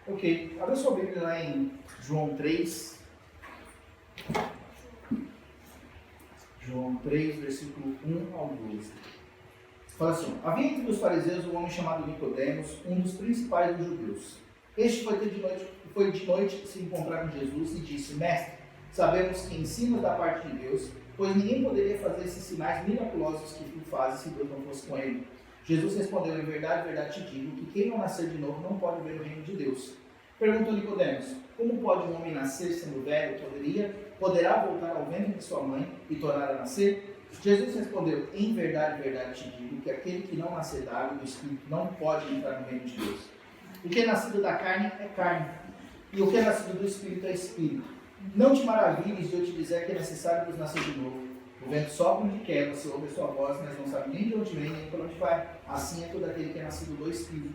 Ok, abra sua Bíblia lá em João 3. João 3, versículo 1 ao 12. Fala assim: havia entre os fariseus um homem chamado Nicodemos, um dos principais dos judeus. Este foi de noite se encontrar com Jesus e disse: Mestre, sabemos que ensinas da parte de Deus, pois ninguém poderia fazer esses sinais miraculosos que tu fazes se Deus não fosse com ele. Jesus respondeu: em verdade te digo, que quem não nascer de novo não pode ver o reino de Deus. Perguntou Nicodemos: como pode um homem nascer sendo velho? Poderá voltar ao ventre de sua mãe e tornar a nascer? Jesus respondeu: em verdade te digo, que aquele que não nascer da água e do Espírito não pode entrar no reino de Deus. O que é nascido da carne é carne, e o que é nascido do Espírito é Espírito. Não te maravilhes de eu te dizer que é necessário nos nascer de novo. O vento sopra onde quer, você ouve a sua voz, mas não sabe nem de onde vem, nem para onde vai. Assim é todo aquele que é nascido do Espírito.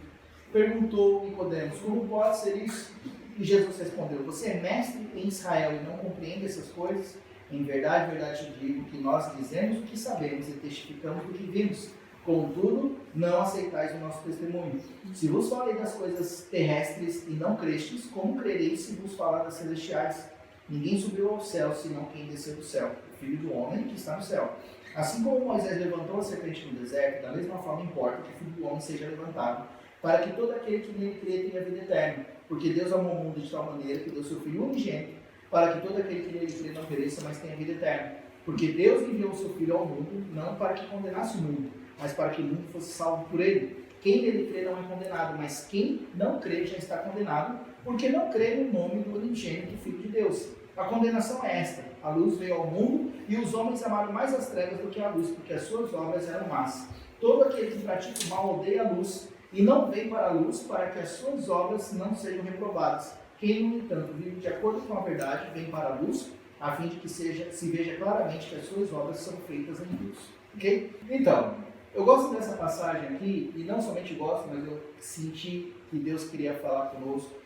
Perguntou Nicodemos: como pode ser isso? E Jesus respondeu: você é mestre em Israel e não compreende essas coisas? Em verdade te digo que nós dizemos o que sabemos e testificamos o que vimos. Contudo, não aceitais o nosso testemunho. Se vos falei das coisas terrestres e não crestes, como crereis se vos falar das celestiais? Ninguém subiu ao céu, senão quem desceu do céu, o Filho do Homem que está no céu. Assim como Moisés levantou a serpente no deserto, da mesma forma importa que o Filho do Homem seja levantado, para que todo aquele que nele crê tenha vida eterna. Porque Deus amou o mundo de tal maneira que deu seu Filho unigênito, para que todo aquele que nele crê não pereça, mas tenha vida eterna. Porque Deus enviou o seu Filho ao mundo, não para que condenasse o mundo, mas para que o mundo fosse salvo por ele. Quem nele crê não é condenado, mas quem não crê já está condenado, porque não crê no nome do unigênito Filho de Deus. A condenação é esta: a luz veio ao mundo, e os homens amaram mais as trevas do que a luz, porque as suas obras eram más. Todo aquele que pratica o mal odeia a luz, e não vem para a luz, para que as suas obras não sejam reprovadas. Quem, no entanto, vive de acordo com a verdade, vem para a luz, a fim de que se veja claramente que as suas obras são feitas em Deus. Ok? Então, eu gosto dessa passagem aqui, e não somente gosto, mas eu senti que Deus queria falar conosco,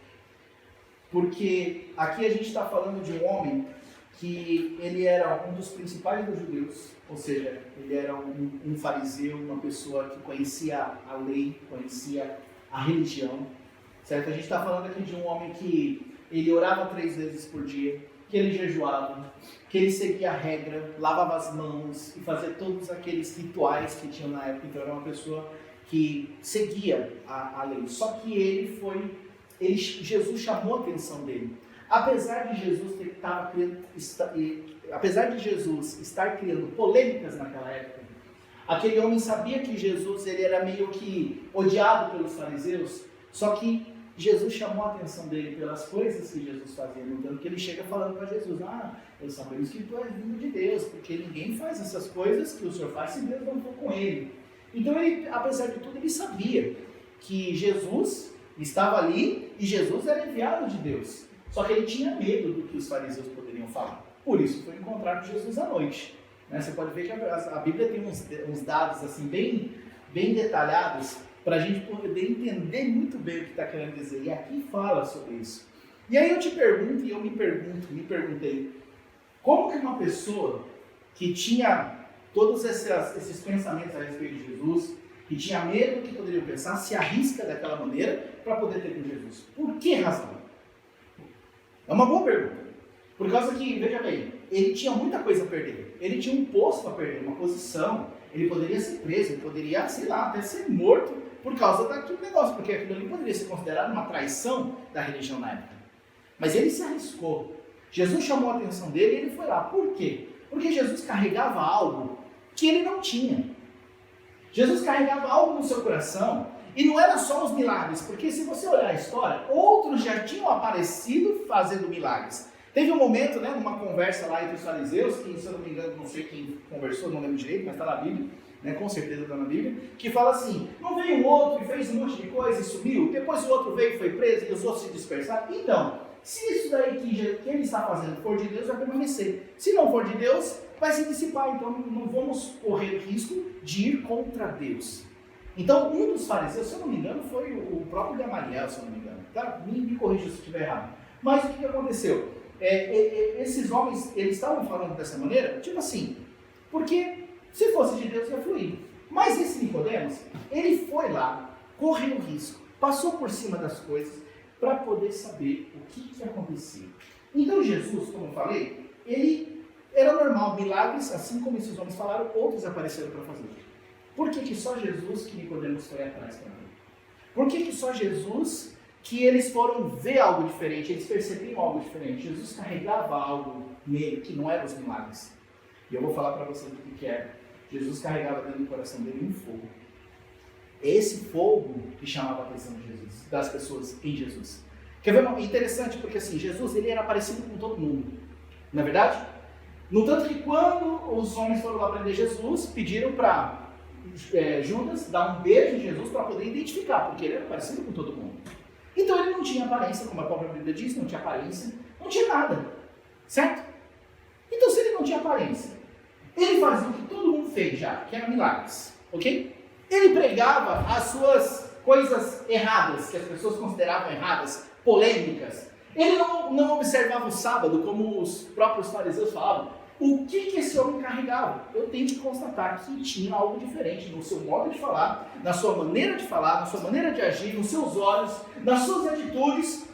porque aqui a gente está falando de um homem que ele era um dos principais dos judeus, ou seja, ele era um fariseu, uma pessoa que conhecia a lei, conhecia a religião, certo? A gente está falando aqui de um homem que ele orava 3 vezes por dia, que ele jejuava, que ele seguia a regra, lavava as mãos e fazia todos aqueles rituais que tinham na época. Então era uma pessoa que seguia a lei. Só que Jesus chamou a atenção dele. Apesar de Jesus estar criando polêmicas naquela época, aquele homem sabia que Jesus ele era meio que odiado pelos fariseus, só que Jesus chamou a atenção dele pelas coisas que Jesus fazia, no tanto que ele chega falando para Jesus: nós sabemos que tu és vindo de Deus, porque ninguém faz essas coisas que o Senhor faz se Deus não for com ele. Então ele, apesar de tudo, ele sabia que Jesus estava ali e Jesus era enviado de Deus. Só que ele tinha medo do que os fariseus poderiam falar. Por isso foi encontrar com Jesus à noite. Você pode ver que a Bíblia tem uns dados assim, bem detalhados, para a gente poder entender muito bem o que está querendo dizer. E aqui fala sobre isso. E aí eu te pergunto, e eu me perguntei, como que uma pessoa que tinha todos esses pensamentos a respeito de Jesus, que tinha medo do que poderiam pensar, se arrisca daquela maneira para poder ter com Jesus? Por que razão? É uma boa pergunta. Por causa que, veja bem, ele tinha muita coisa a perder. Ele tinha um posto a perder, uma posição. Ele poderia ser preso, ele poderia, sei lá, até ser morto por causa daquele negócio, porque aquilo ali poderia ser considerado uma traição da religião na época. Mas ele se arriscou. Jesus chamou a atenção dele e ele foi lá. Por quê? Porque Jesus carregava algo que ele não tinha. Jesus carregava algo no seu coração, e não era só os milagres, porque se você olhar a história, outros já tinham aparecido fazendo milagres. Teve um momento, numa conversa lá entre os fariseus, que se eu não me engano, não sei quem conversou, não lembro direito, mas está na Bíblia, com certeza está na Bíblia, que fala assim: não veio um outro e fez um monte de coisa e sumiu, depois o outro veio e foi preso e os outros se dispersaram. Então, se isso daí que ele está fazendo for de Deus, vai permanecer. Se não for de Deus, vai se dissipar. Então não vamos correr o risco de ir contra Deus. Então um dos fariseus, se eu não me engano, foi o próprio Gamaliel, se eu não me engano. Tá? Me corrija se eu estiver errado. Mas o que aconteceu? Esses homens, eles estavam falando dessa maneira, tipo assim, porque se fosse de Deus ia fluir. Mas esse Nicodemos, ele foi lá, correu o risco, passou por cima das coisas, para poder saber o que acontecia. Então Jesus, como eu falei, ele era normal, milagres, assim como esses homens falaram, outros apareceram para fazer. Por que só Jesus que Nicodemos foi atrás para ver? Por que só Jesus que eles foram ver algo diferente, eles percebiam algo diferente? Jesus carregava algo nele que não eram os milagres. E eu vou falar para vocês o que era. Jesus carregava dentro do coração dele um fogo. É esse fogo que chamava a atenção de Jesus, das pessoas em Jesus. Quer ver? É interessante porque assim, Jesus ele era parecido com todo mundo. Não é verdade? No tanto que quando os homens foram lá prender Jesus, pediram para Judas dar um beijo em Jesus para poder identificar, porque ele era parecido com todo mundo. Então ele não tinha aparência, como a própria Bíblia diz, não tinha aparência, não tinha nada. Certo? Então se ele não tinha aparência, ele fazia o que todo mundo fez já, que eram milagres. Ok? Ele pregava as suas coisas erradas, que as pessoas consideravam erradas, polêmicas. Ele não observava o sábado, como os próprios fariseus falavam. O que esse homem carregava? Eu tenho que constatar que tinha algo diferente no seu modo de falar, na sua maneira de falar, na sua maneira de agir, nos seus olhos, nas suas atitudes.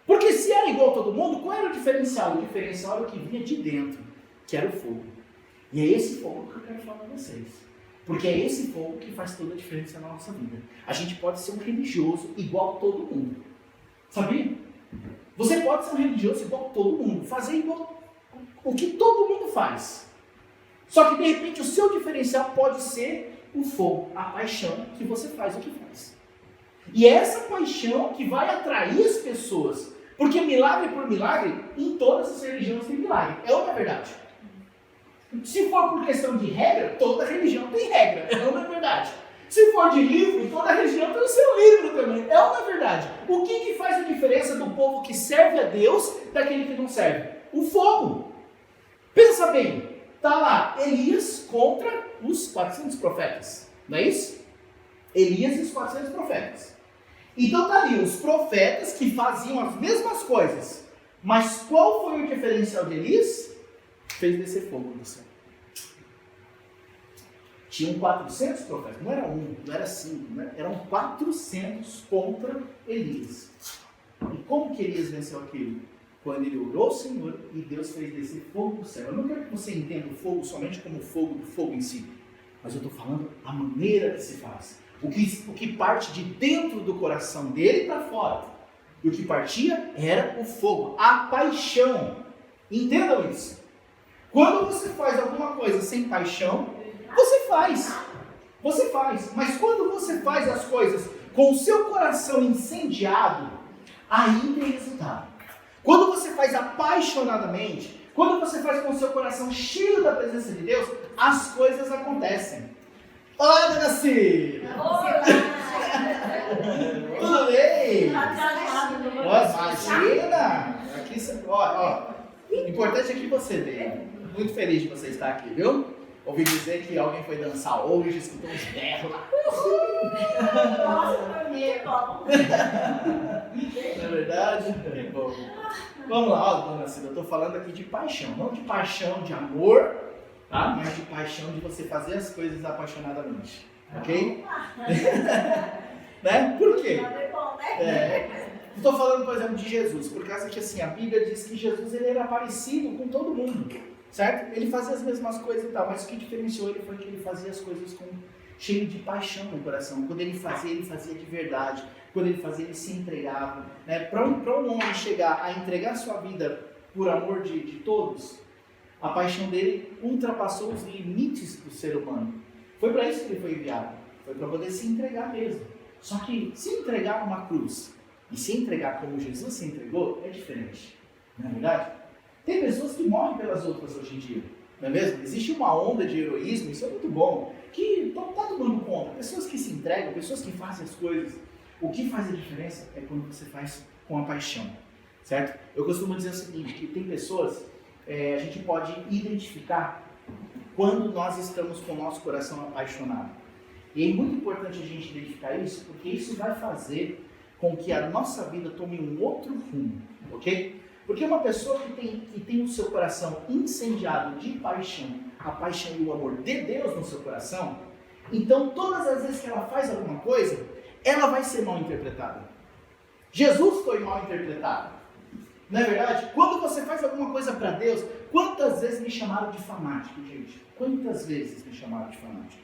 Porque se era igual a todo mundo, qual era o diferencial? O diferencial era o que vinha de dentro, que era o fogo. E é esse fogo que eu quero falar para vocês. Porque é esse fogo que faz toda a diferença na nossa vida. A gente pode ser um religioso igual a todo mundo. Sabia? Você pode ser um religioso igual a todo mundo. Fazer igual o que todo mundo faz. Só que de repente o seu diferencial pode ser o fogo, a paixão que você faz o que faz. E é essa paixão que vai atrair as pessoas. Porque milagre por milagre, em todas as religiões tem milagre. É ou não é verdade? Se for por questão de regra, toda religião tem regra. É ou não é verdade? Se for de livro, toda religião tem o seu livro também. É ou não é verdade? O que faz a diferença do povo que serve a Deus daquele que não serve? O fogo. Pensa bem, está lá Elias contra os 400 profetas, não é isso? Elias e os 400 profetas. Então está ali os profetas que faziam as mesmas coisas, mas qual foi o diferencial de Elias? Fez descer fogo do céu. Tinham 400 profetas, não era um, não era 5, né? Eram 400 contra Elias. E como que Elias venceu aquilo? Quando ele orou ao Senhor e Deus fez descer fogo do céu. Eu não quero que você entenda o fogo somente como o fogo do fogo em si, mas eu estou falando a maneira que se faz. O que parte de dentro do coração dele para fora. E o que partia era o fogo, a paixão. Entendam isso. Quando você faz alguma coisa sem paixão, você faz. Você faz. Mas quando você faz as coisas com o seu coração incendiado, aí tem resultado. Quando você faz apaixonadamente, quando você faz com o seu coração cheio da presença de Deus, as coisas acontecem. Olá, dona Cida! Olá! Tudo bem? Imagina! Aqui, ó, o importante é que você veio. Muito feliz de você estar aqui, viu? Ouvi dizer que alguém foi dançar hoje, escutou uns berros lá. Nossa, foi meio bom. Não é verdade? Bom. Vamos lá, ó, dona Cida, eu estou falando aqui de paixão. Não de paixão de amor, tá? Mas de paixão de você fazer as coisas apaixonadamente. Ok? Né? Por quê? Estou falando, por exemplo, de Jesus, por causa que assim, a Bíblia diz que Jesus ele era parecido com todo mundo, certo? Ele fazia as mesmas coisas e tal, mas o que diferenciou ele foi que ele fazia as coisas cheio de paixão no coração. Quando ele fazia de verdade. Quando ele fazia, ele se entregava. Né? Para um homem chegar a entregar sua vida por amor de todos, a paixão dele ultrapassou os limites do ser humano. Foi para isso que ele foi enviado. Foi para poder se entregar mesmo. Só que se entregar numa cruz e se entregar como Jesus se entregou, é diferente. Não é verdade? Tem pessoas que morrem pelas outras hoje em dia. Não é mesmo? Existe uma onda de heroísmo, isso é muito bom, que está tomando conta. Pessoas que se entregam, pessoas que fazem as coisas. O que faz a diferença é quando você faz com a paixão, certo? Eu costumo dizer o seguinte, que tem pessoas, a gente pode identificar quando nós estamos com o nosso coração apaixonado. E é muito importante a gente identificar isso, porque isso vai fazer com que a nossa vida tome um outro rumo, ok? Porque uma pessoa que tem o seu coração incendiado de paixão, a paixão e o amor de Deus no seu coração, então todas as vezes que ela faz alguma coisa, ela vai ser mal interpretada. Jesus foi mal interpretado. Não é verdade? Quando você faz alguma coisa para Deus, quantas vezes me chamaram de fanático, gente? Quantas vezes me chamaram de fanático?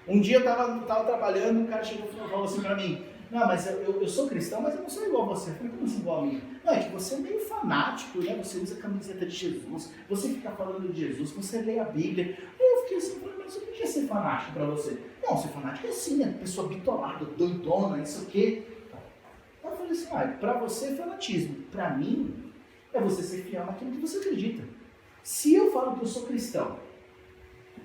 Um dia eu estava trabalhando, o cara chegou e falou assim para mim, não, mas eu sou cristão, mas eu não sou igual a você. Eu falei, como assim igual a mim? Não, é que você é meio fanático, né? Você usa a camiseta de Jesus, você fica falando de Jesus, você lê a Bíblia. Aí eu fiquei assim, mas o que é ser fanático para você? Não, ser fanático é assim, né? Pessoa bitolada, doidona, isso o quê? Eu falei assim, para você é fanatismo, para mim é você ser fiel naquilo que você acredita. Se eu falo que eu sou cristão,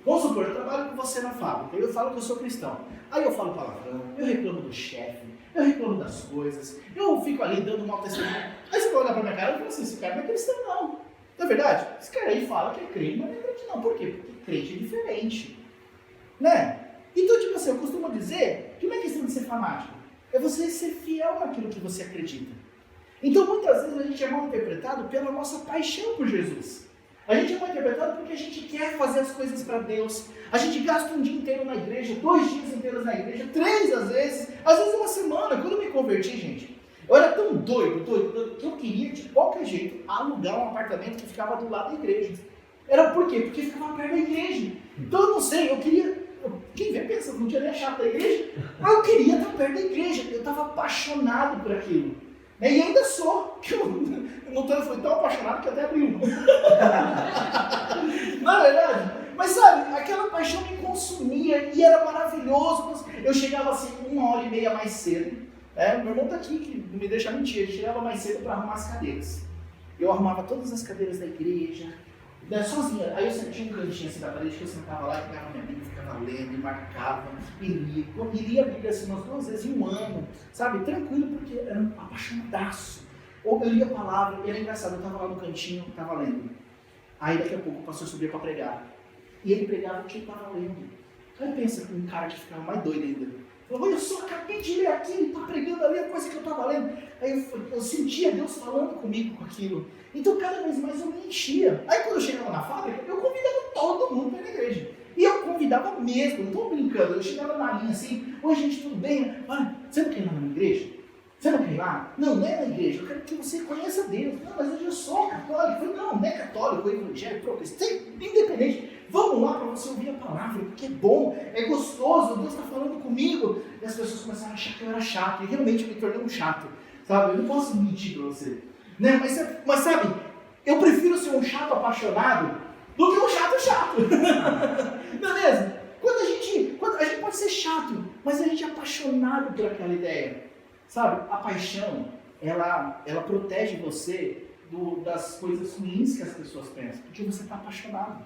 vamos supor, eu trabalho com você na fábrica, eu falo que eu sou cristão, aí eu falo palavrão, eu reclamo do chefe, eu reclamo das coisas, eu fico ali dando mau testemunho, aí você vai olhar pra minha cara e fala assim, esse cara não é cristão não, não é verdade? Esse cara aí fala que é crente, mas não é crente não, por quê? Porque crente é diferente, né? Então, tipo assim, eu costumo dizer que não é questão de ser fanático, é você ser fiel naquilo que você acredita. Então, muitas vezes a gente é mal interpretado pela nossa paixão por Jesus. A gente é mal interpretado porque a gente quer fazer as coisas para Deus. A gente gasta um dia inteiro na igreja, 2 dias inteiros na igreja, 3 às vezes uma semana. Quando eu me converti, gente, eu era tão doido, que eu queria, de qualquer jeito, alugar um apartamento que ficava do lado da igreja. Era por quê? Porque ficava perto da igreja. Então, eu não sei, eu queria... Quem vê pensa, não tinha nem achado da igreja, mas eu queria estar perto da igreja. Eu estava apaixonado por aquilo. E ainda sou, que eu fui tão apaixonado que até abri uma. Não é verdade? Mas sabe, aquela paixão me consumia e era maravilhoso. Eu chegava assim 1h30 mais cedo. Meu irmão está aqui, que não me deixa mentir, ele chegava mais cedo para arrumar as cadeiras. Eu arrumava todas as cadeiras da igreja, sozinha. Aí eu tinha um cantinho assim da parede que eu sentava lá e pegava minha Bíblia, ficava lendo, e marcava, e lia. Eu lia a Bíblia assim umas 2 vezes em um ano, sabe? Tranquilo, porque era um apaixonadaço. Ou eu lia a palavra, e era engraçado, eu estava lá no cantinho, estava lendo. Aí daqui a pouco o pastor subia para pregar. E ele pregava o que ele estava lendo. Aí pensa que um cara que ficava mais doido ainda. Falou, eu só acabei de ler aqui, ele está pregando ali a coisa que eu estava lendo. Aí eu sentia Deus falando comigo com aquilo. Então cada vez mais eu me enchia. Aí quando eu chegava na fábrica, eu convidava todo mundo para ir na igreja. E eu convidava mesmo, não estou brincando. Eu chegava na linha assim, oi gente, tudo bem? Olha, você não quer ir lá na minha igreja? Você não quer ir lá? Não, não é na igreja, eu quero que você conheça Deus. Não, mas eu já sou católico. Eu falei, não é católico, é evangélico, protestante, independente. Vamos lá para você ouvir a palavra, porque é bom, é gostoso, Deus está falando comigo. E as pessoas começaram a achar que eu era chato, e realmente eu me tornei um chato, sabe? Eu não posso mentir para você. Né? Mas sabe, eu prefiro ser um chato apaixonado do que um chato. Não é mesmo? Quando a gente pode ser chato, mas a gente é apaixonado por aquela ideia. Sabe, a paixão, ela protege você das coisas ruins que as pessoas pensam, porque você está apaixonado.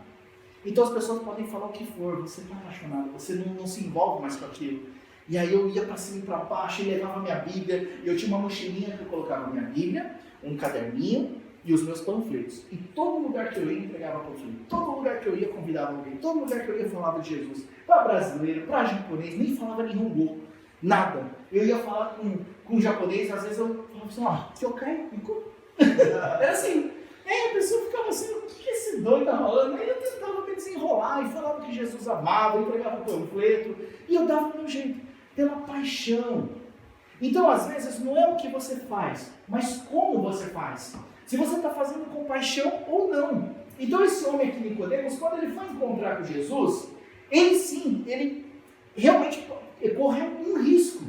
Então as pessoas podem falar o que for, você está apaixonado, você não se envolve mais com aquilo. E aí eu ia para cima e para baixo e levava minha Bíblia, eu tinha uma mochilinha que eu colocava minha Bíblia, um caderninho e os meus panfletos. E todo lugar que eu ia, entregava panfleto. Todo lugar que eu ia, convidava alguém. Todo lugar que eu ia, falava de Jesus. Para brasileiro, para japonês, nem falava Nihongo. Nada. Eu ia falar com japonês, às vezes eu falava assim, Kyokai, era assim. A pessoa ficava assim, o que esse doido tá falando? Aí eu tentava me desenrolar e falava que Jesus amava, entregava panfleto. E eu dava o meu jeito, pela paixão. Então, às vezes, não é o que você faz, mas como você faz. Se você está fazendo com paixão ou não. Então, esse homem aqui, Nicodemos, quando ele foi encontrar com Jesus, ele realmente correu um risco.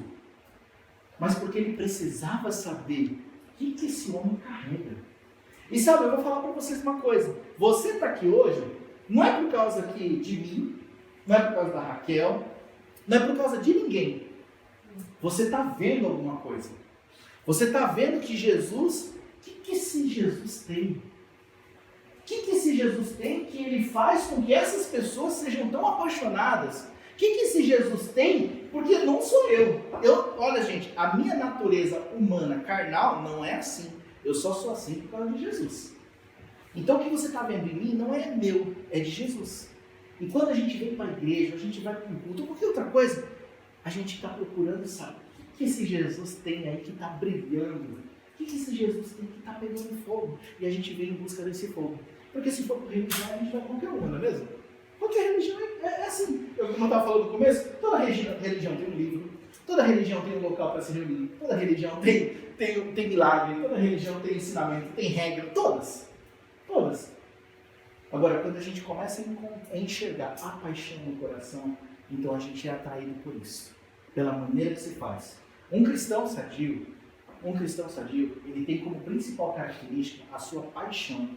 Mas porque ele precisava saber o que esse homem carrega. E sabe, eu vou falar para vocês uma coisa. Você está aqui hoje, não é por causa aqui de mim, não é por causa da Raquel, não é por causa de ninguém. Você está vendo alguma coisa. Você está vendo que Jesus, o que esse Jesus tem? O que esse Jesus tem que ele faz com que essas pessoas sejam tão apaixonadas? O que esse Jesus tem? Porque não sou eu. Olha, gente, a minha natureza humana, carnal, não é assim. Eu só sou assim por causa de Jesus. Então o que você está vendo em mim não é meu, é de Jesus. E quando a gente vem para a igreja, a gente vai para um culto, ou qualquer outra coisa, a gente está procurando saber o que esse Jesus tem aí que está brilhando. O que esse Jesus tem que está pegando fogo? E a gente vem em busca desse fogo. Porque se for por religião, a gente vai para qualquer uma, não é mesmo? Qualquer religião é assim. Como eu estava falando no começo, toda religião tem um livro, Toda religião tem um local para se reunir, toda religião tem milagre, toda religião tem ensinamento, tem regra, todas. Agora, quando a gente começa a enxergar a paixão no coração, então a gente é atraído por isso, pela maneira que se faz. Um cristão sadio, ele tem como principal característica a sua paixão.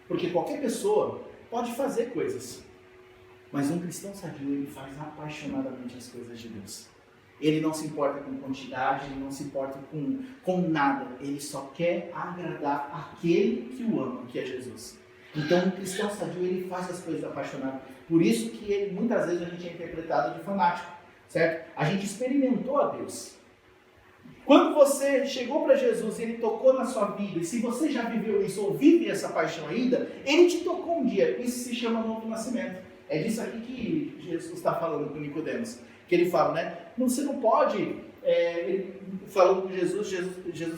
Porque qualquer pessoa pode fazer coisas, mas um cristão sadio, ele faz apaixonadamente as coisas de Deus. Ele não se importa com quantidade, ele não se importa com nada. Ele só quer agradar aquele que o ama, que é Jesus. Então, um cristão sadio, ele faz as coisas apaixonadas. Por isso que muitas vezes a gente é interpretado de fanático, certo? A gente experimentou a Deus. Quando você chegou para Jesus e Ele tocou na sua vida, e se você já viveu isso ou vive essa paixão ainda, Ele te tocou um dia. Isso se chama novo nascimento. É disso aqui que Jesus está falando com Nicodemos. Que ele fala, né? Você não pode, ele falando com Jesus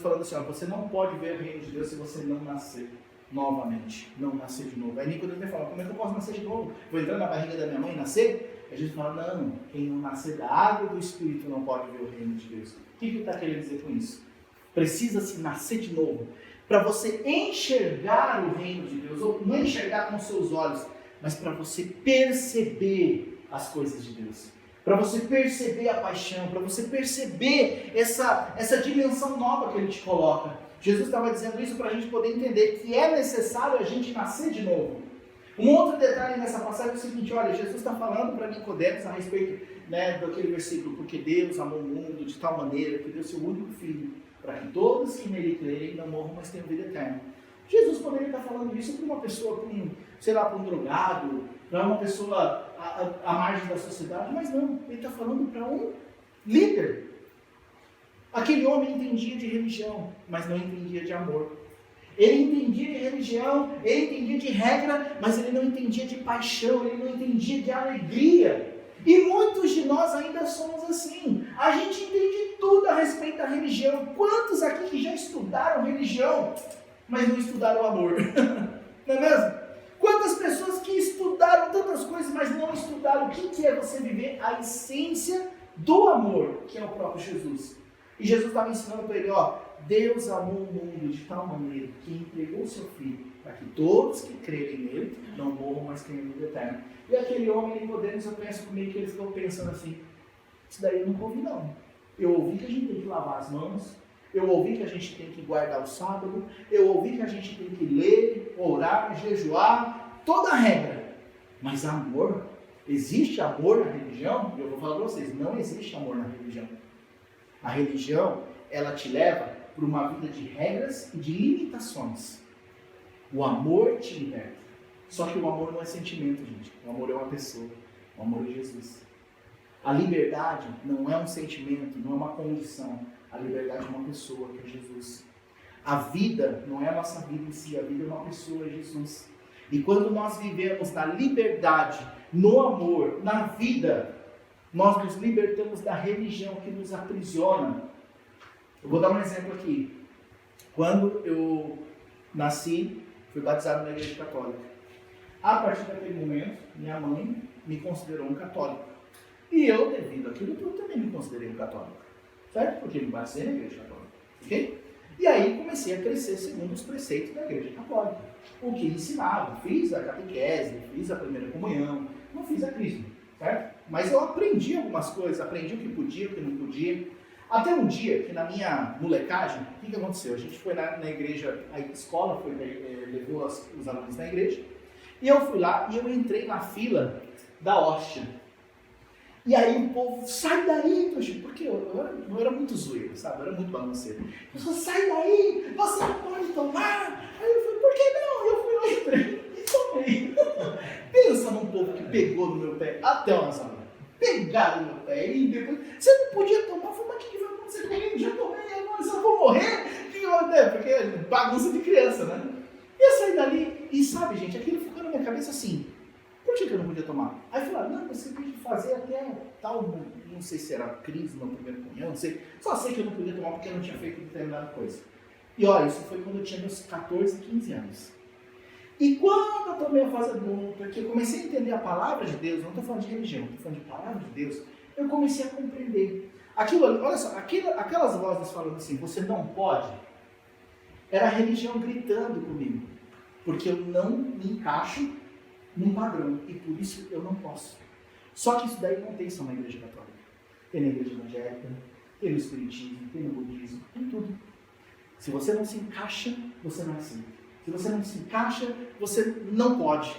falando assim, ó, você não pode ver o reino de Deus se você não nascer novamente, não nascer de novo. Aí Nicodemos fala, como é que eu posso nascer de novo? Vou entrar na barriga da minha mãe e nascer? Aí Jesus fala, não, quem não nascer da água e do Espírito não pode ver o reino de Deus. O que ele está querendo dizer com isso? Precisa-se nascer de novo, para você enxergar o reino de Deus, ou não enxergar com seus olhos, mas para você perceber as coisas de Deus. Para você perceber a paixão, para você perceber essa dimensão nova que Ele te coloca. Jesus estava dizendo isso para a gente poder entender que é necessário a gente nascer de novo. Um outro detalhe nessa passagem é o seguinte, olha, Jesus está falando para Nicodemos a respeito, né, daquele versículo, porque Deus amou o mundo de tal maneira que deu seu único Filho, para que todos que nele crerem não morram, mas tenham vida eterna. Jesus poderia estar falando isso para uma pessoa, para um drogado, para uma pessoa à margem da sociedade, mas não, ele está falando para um líder. Aquele homem entendia de religião, mas não entendia de amor. Ele entendia de religião, ele entendia de regra, mas ele não entendia de paixão, ele não entendia de alegria. E muitos de nós ainda somos assim. A gente entende tudo a respeito da religião. Quantos aqui que já estudaram religião, mas não estudaram o amor? Não é mesmo? Quantas pessoas que estudaram tantas coisas, mas não estudaram o que é você viver a essência do amor, que é o próprio Jesus. E Jesus estava ensinando para ele, ó, Deus amou o mundo de tal maneira que entregou o seu Filho, para que todos que crerem nele não morram, mas tenham vida eterna. E aquele homem, Nicodemos, eu penso comigo que eles estão pensando assim, isso daí eu nunca ouvi não. Eu ouvi que a gente tem que lavar as mãos, eu ouvi que a gente tem que guardar o sábado, eu ouvi que a gente tem que ler, orar, jejuar, toda a regra. Mas amor, existe amor na religião? Eu vou falar para vocês, não existe amor na religião. A religião, ela te leva para uma vida de regras e de limitações. O amor te liberta. Só que o amor não é sentimento, gente. O amor é uma pessoa. O amor é Jesus. A liberdade não é um sentimento, não é uma condição. A liberdade é uma pessoa, que é Jesus. A vida não é a nossa vida em si, a vida é uma pessoa, é Jesus. E quando nós vivemos na liberdade, no amor, na vida, nós nos libertamos da religião que nos aprisiona. Eu vou dar um exemplo aqui. Quando eu nasci, fui batizado na igreja católica. A partir daquele momento, minha mãe me considerou um católico. E eu, devido àquilo tudo, também me considerei um católico. Certo? Porque me batizei na igreja católica. Ok? E aí comecei a crescer segundo os preceitos da igreja católica. O que ensinava. Fiz a catequese, fiz a primeira comunhão, não fiz a crisma. Certo? Mas eu aprendi algumas coisas, aprendi o que podia, o que não podia. Até um dia que na minha molecagem, o que aconteceu? A gente foi na igreja, a escola levou os alunos na igreja, e eu fui lá e eu entrei na fila da hóstia. E aí o povo, sai daí, poxa, porque eu era muito zoeiro, sabe? Eu era muito bagunceiro. Eu falei, sai daí, você não pode tomar. Aí eu falei, por que não? Eu fui lá, entrei e tomei. Pensa num povo que pegou no meu pé até uma hora. Pegaram no meu pé e depois, você não podia tomar. Eu falei, mas o que vai acontecer comigo? Já tomei, agora eu vou morrer? Porque é bagunça de criança, né? E eu saí dali e sabe, gente, aquilo ficou na minha cabeça assim. Por que eu não podia tomar? Aí falaram, não, você tem que fazer até tal, não sei se era crisma, primeira comunhão, não sei. Só sei que eu não podia tomar porque eu não tinha feito determinada coisa. E olha, isso foi quando eu tinha meus 14, 15 anos. E quando eu tomei a fase adulta, que eu comecei a entender a palavra de Deus, não estou falando de religião, estou falando de palavra de Deus, eu comecei a compreender. Aquilo ali, olha só, aquelas vozes falando assim, você não pode, era a religião gritando comigo, porque eu não me encaixo num padrão, e por isso eu não posso. Só que isso daí não tem só na igreja católica. Tem na igreja evangélica, tem no espiritismo, tem no budismo, tem tudo. Se você não se encaixa, você não aceita. Se você não se encaixa, você não pode.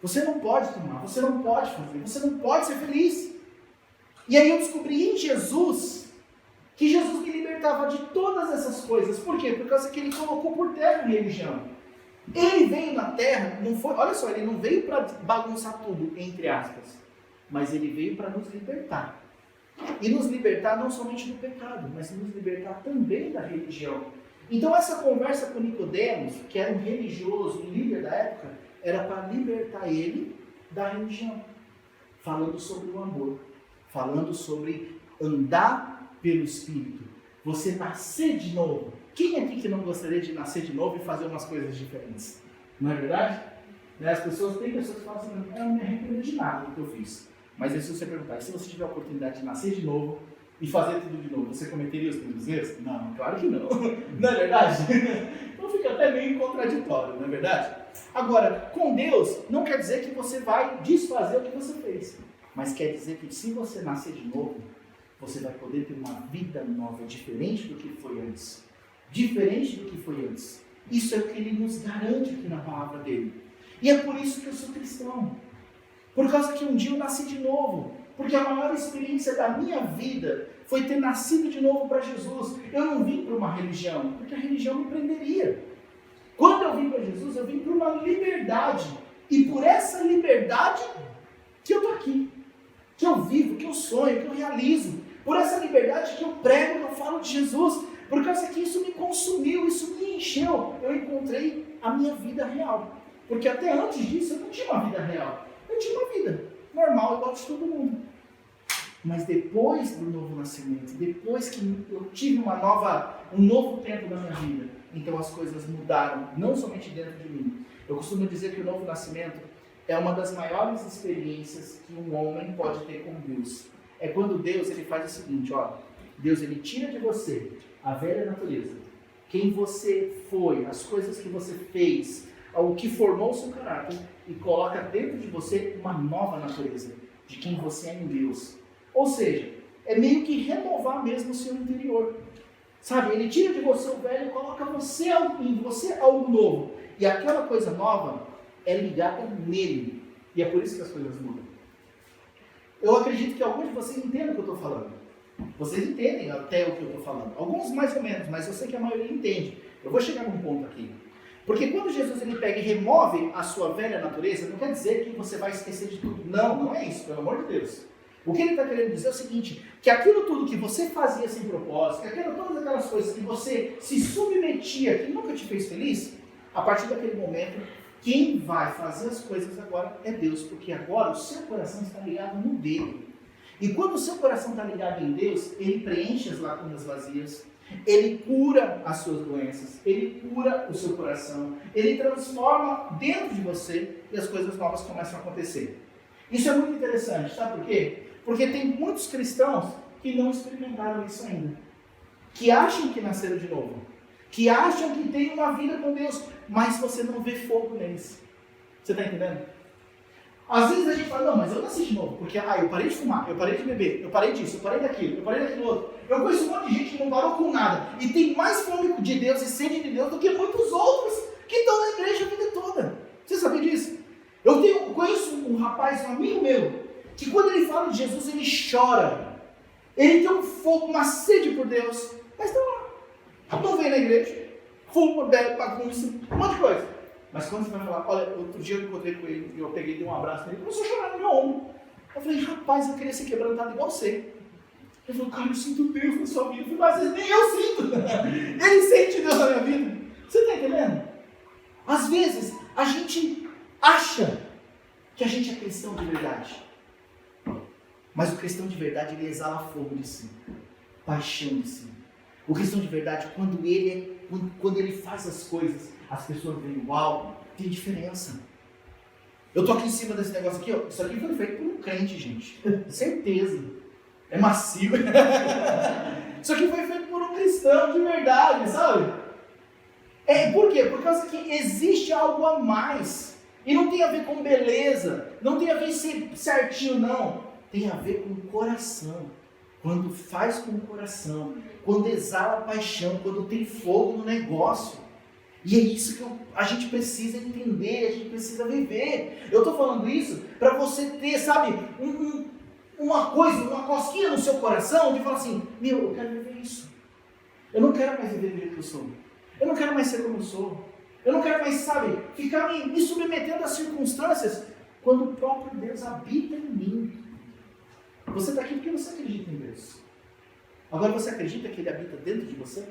Você não pode tomar, você não pode fazer, você não pode ser feliz. E aí eu descobri em Jesus, que Jesus me libertava de todas essas coisas. Por quê? Por causa que ele colocou por terra a religião. Ele veio na terra, não foi, olha só, ele não veio para bagunçar tudo, entre aspas, mas ele veio para nos libertar. E nos libertar não somente do pecado, mas nos libertar também da religião. Então essa conversa com Nicodemos, que era um religioso, um líder da época, era para libertar ele da religião. Falando sobre o amor, falando sobre andar pelo Espírito. Você nascer de novo. Quem aqui que não gostaria de nascer de novo e fazer umas coisas diferentes? Não é verdade? As pessoas, tem pessoas que falam assim, eu não me arrependo de nada do que eu fiz. Mas aí se você perguntar, se você tiver a oportunidade de nascer de novo e fazer tudo de novo, você cometeria os mesmos erros? Não, claro que não. Não é verdade? Então fica até meio contraditório, não é verdade? Agora, com Deus, não quer dizer que você vai desfazer o que você fez. Mas quer dizer que se você nascer de novo, você vai poder ter uma vida nova, diferente do que foi antes. Diferente do que foi antes. Isso é o que ele nos garante aqui na palavra dele. E é por isso que eu sou cristão. Por causa que um dia eu nasci de novo. Porque a maior experiência da minha vida foi ter nascido de novo para Jesus. Eu não vim para uma religião, porque a religião me prenderia. Quando eu vim para Jesus, eu vim para uma liberdade. E por essa liberdade que eu estou aqui. Que eu vivo, que eu sonho, que eu realizo. Por essa liberdade que eu prego, que eu falo de Jesus. Por causa que isso me consumiu, isso me encheu. Eu encontrei a minha vida real. Porque até antes disso eu não tinha uma vida real. Eu tinha uma vida normal, igual de todo mundo. Mas depois do novo nascimento, depois que eu tive um novo tempo na minha vida, então as coisas mudaram, não somente dentro de mim. Eu costumo dizer que o novo nascimento é uma das maiores experiências que um homem pode ter com Deus. É quando Deus ele faz o seguinte, ó, Deus ele tira de você a velha natureza, quem você foi, as coisas que você fez, o que formou o seu caráter e coloca dentro de você uma nova natureza, de quem você é em Deus. Ou seja, é meio que renovar mesmo o seu interior. Sabe, ele tira de você o velho e coloca em você algo novo. E aquela coisa nova é ligada nele. E é por isso que as coisas mudam. Eu acredito que alguns de vocês entendem o que eu estou falando. Vocês entendem até o que eu estou falando. Alguns mais ou menos, mas eu sei que a maioria entende. Eu vou chegar num ponto aqui. Porque quando Jesus ele pega e remove a sua velha natureza, não quer dizer que você vai esquecer de tudo. Não, não é isso, pelo amor de Deus. O que ele está querendo dizer é o seguinte, que aquilo tudo que você fazia sem propósito, todas aquelas coisas que você se submetia, que nunca te fez feliz, a partir daquele momento, quem vai fazer as coisas agora é Deus, porque agora o seu coração está ligado no dele. E quando o seu coração está ligado em Deus, ele preenche as lacunas vazias, ele cura as suas doenças, ele cura o seu coração, ele transforma dentro de você e as coisas novas começam a acontecer. Isso é muito interessante, sabe por quê? Porque tem muitos cristãos que não experimentaram isso ainda, que acham que nasceram de novo, que acham que têm uma vida com Deus, mas você não vê fogo neles. Você está entendendo? Às vezes a gente fala, não, mas eu nasci de novo, porque eu parei de fumar, eu parei de beber, eu parei disso, eu parei daquilo outro. Eu conheço um monte de gente que não parou com nada e tem mais fome de Deus e sede de Deus do que muitos outros que estão na igreja a vida toda. Você sabia disso? Eu conheço um rapaz, um amigo meu, que quando ele fala de Jesus, ele chora. Ele tem um fogo, uma sede por Deus, mas está lá. Não vem na igreja, fuma, bebe, bagunça, um monte de coisa. Mas quando você vai falar, olha, outro dia eu encontrei com ele, eu peguei e dei um abraço nele, ele começou a chorar no meu ombro. Eu falei, rapaz, eu queria ser quebrantado igual você. Ele falou, cara, eu sinto Deus na sua vida. Eu falei, mas às vezes nem eu sinto. Ele sente Deus na minha vida. Você está entendendo? Às vezes, a gente acha que a gente é cristão de verdade. Mas o cristão de verdade, ele exala fogo de si, paixão de si. O cristão de verdade, quando ele faz as coisas, as pessoas veem, uau, tem diferença. Eu tô aqui em cima desse negócio aqui, ó. Isso aqui foi feito por um crente, gente. Certeza. é macio. Isso aqui foi feito por um cristão de verdade, sabe? Por quê? Por causa que existe algo a mais. E não tem a ver com beleza, não tem a ver ser certinho, não. Tem a ver com o coração. Quando faz com o coração, quando exala paixão, quando tem fogo no negócio. E é isso que a gente precisa entender, a gente precisa viver. Eu estou falando isso para você ter, sabe, uma coisa, uma cosquinha no seu coração de falar assim, eu quero viver isso. Eu não quero mais viver do jeito que eu sou. Eu não quero mais ser como eu sou. Eu não quero mais, sabe, ficar me submetendo às circunstâncias quando o próprio Deus habita em mim. Você está aqui porque você acredita em Deus. Agora você acredita que Ele habita dentro de você?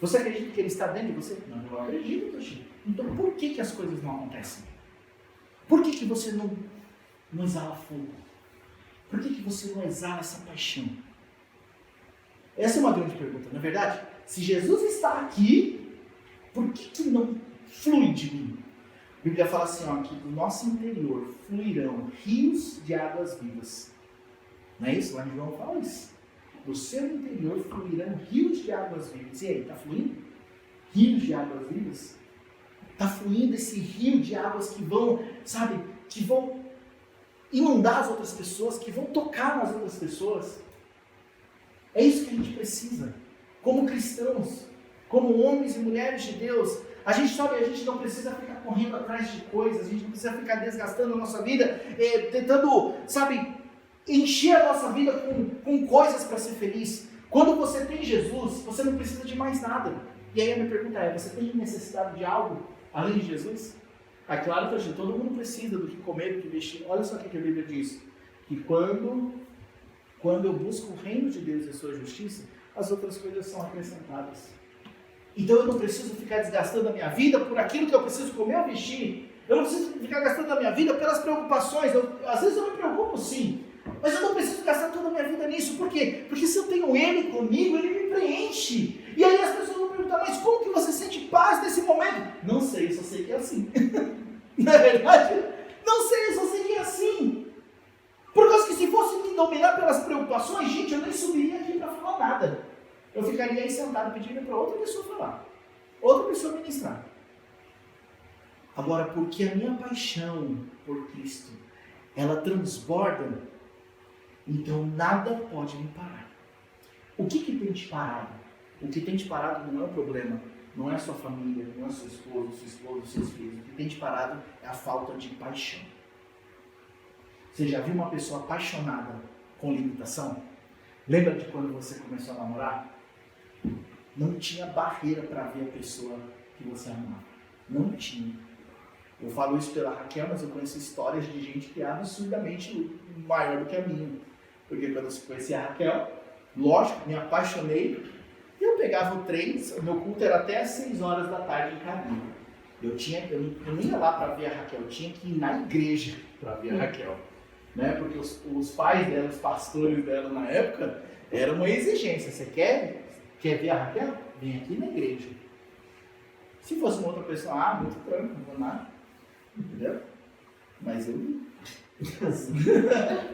Você acredita que Ele está dentro de você? Não, eu acredito, Toshi. Então por que as coisas não acontecem? Por que você não exala fogo? Por que você não exala essa paixão? Essa é uma grande pergunta, não é verdade? Se Jesus está aqui, por que não flui de mim? A Bíblia fala assim, ó, que do nosso interior fluirão rios de águas vivas. Não é isso? Lá em João fala isso. Do seu interior fluirão rios de águas vivas. E aí, está fluindo? Rios de águas vivas? Está fluindo esse rio de águas que vão, sabe, que vão inundar as outras pessoas, que vão tocar nas outras pessoas. É isso que a gente precisa. Como cristãos, como homens e mulheres de Deus, a gente não precisa ficar correndo atrás de coisas, a gente não precisa ficar desgastando a nossa vida, tentando, sabe, encher a nossa vida com coisas para ser feliz. Quando você tem Jesus, você não precisa de mais nada. E aí a minha pergunta é, você tem necessidade de algo além de Jesus? É claro que todo mundo precisa do que comer, do que vestir. Olha só o que a Bíblia diz, que quando eu busco o reino de Deus e a sua justiça, as outras coisas são acrescentadas. Então eu não preciso ficar desgastando a minha vida por aquilo que eu preciso comer ou vestir. Eu não preciso ficar gastando a minha vida pelas preocupações. Às vezes eu me preocupo sim, mas eu não preciso gastar toda a minha vida nisso. Por quê? Porque se eu tenho Ele comigo, Ele me preenche. E aí as pessoas vão perguntar, mas como que você sente paz nesse momento? Não sei, eu só sei que é assim. Não é verdade? Não sei, eu só sei que é assim. Por causa que se fosse me dominar pelas preocupações, gente, eu nem subiria aqui para falar nada. Eu ficaria aí sentado pedindo para outra pessoa falar. Outra pessoa ministrar. Agora, porque a minha paixão por Cristo, ela transborda, então nada pode me parar. O que tem te parado? O que tem te parado não é o problema, não é a sua família, não é seu esposo, seus filhos. O que tem te parado é a falta de paixão. Você já viu uma pessoa apaixonada com limitação? Lembra de quando você começou a namorar? Não tinha barreira para ver a pessoa que você amava. Não tinha. Eu falo isso pela Raquel, mas eu conheço histórias de gente que é absurdamente maior do que a minha. Porque quando eu conheci a Raquel, lógico, me apaixonei. E eu pegava o trem, o meu culto era até às 6 horas da tarde em Caminho. Eu não ia lá para ver a Raquel, eu tinha que ir na igreja para ver a Raquel. Né? Porque os pais dela, os pastores dela na época, era uma exigência. Você quer ver a Raquel? Vem aqui na igreja. Se fosse uma outra pessoa, muito tranquilo, não vou nada. Entendeu? Mas eu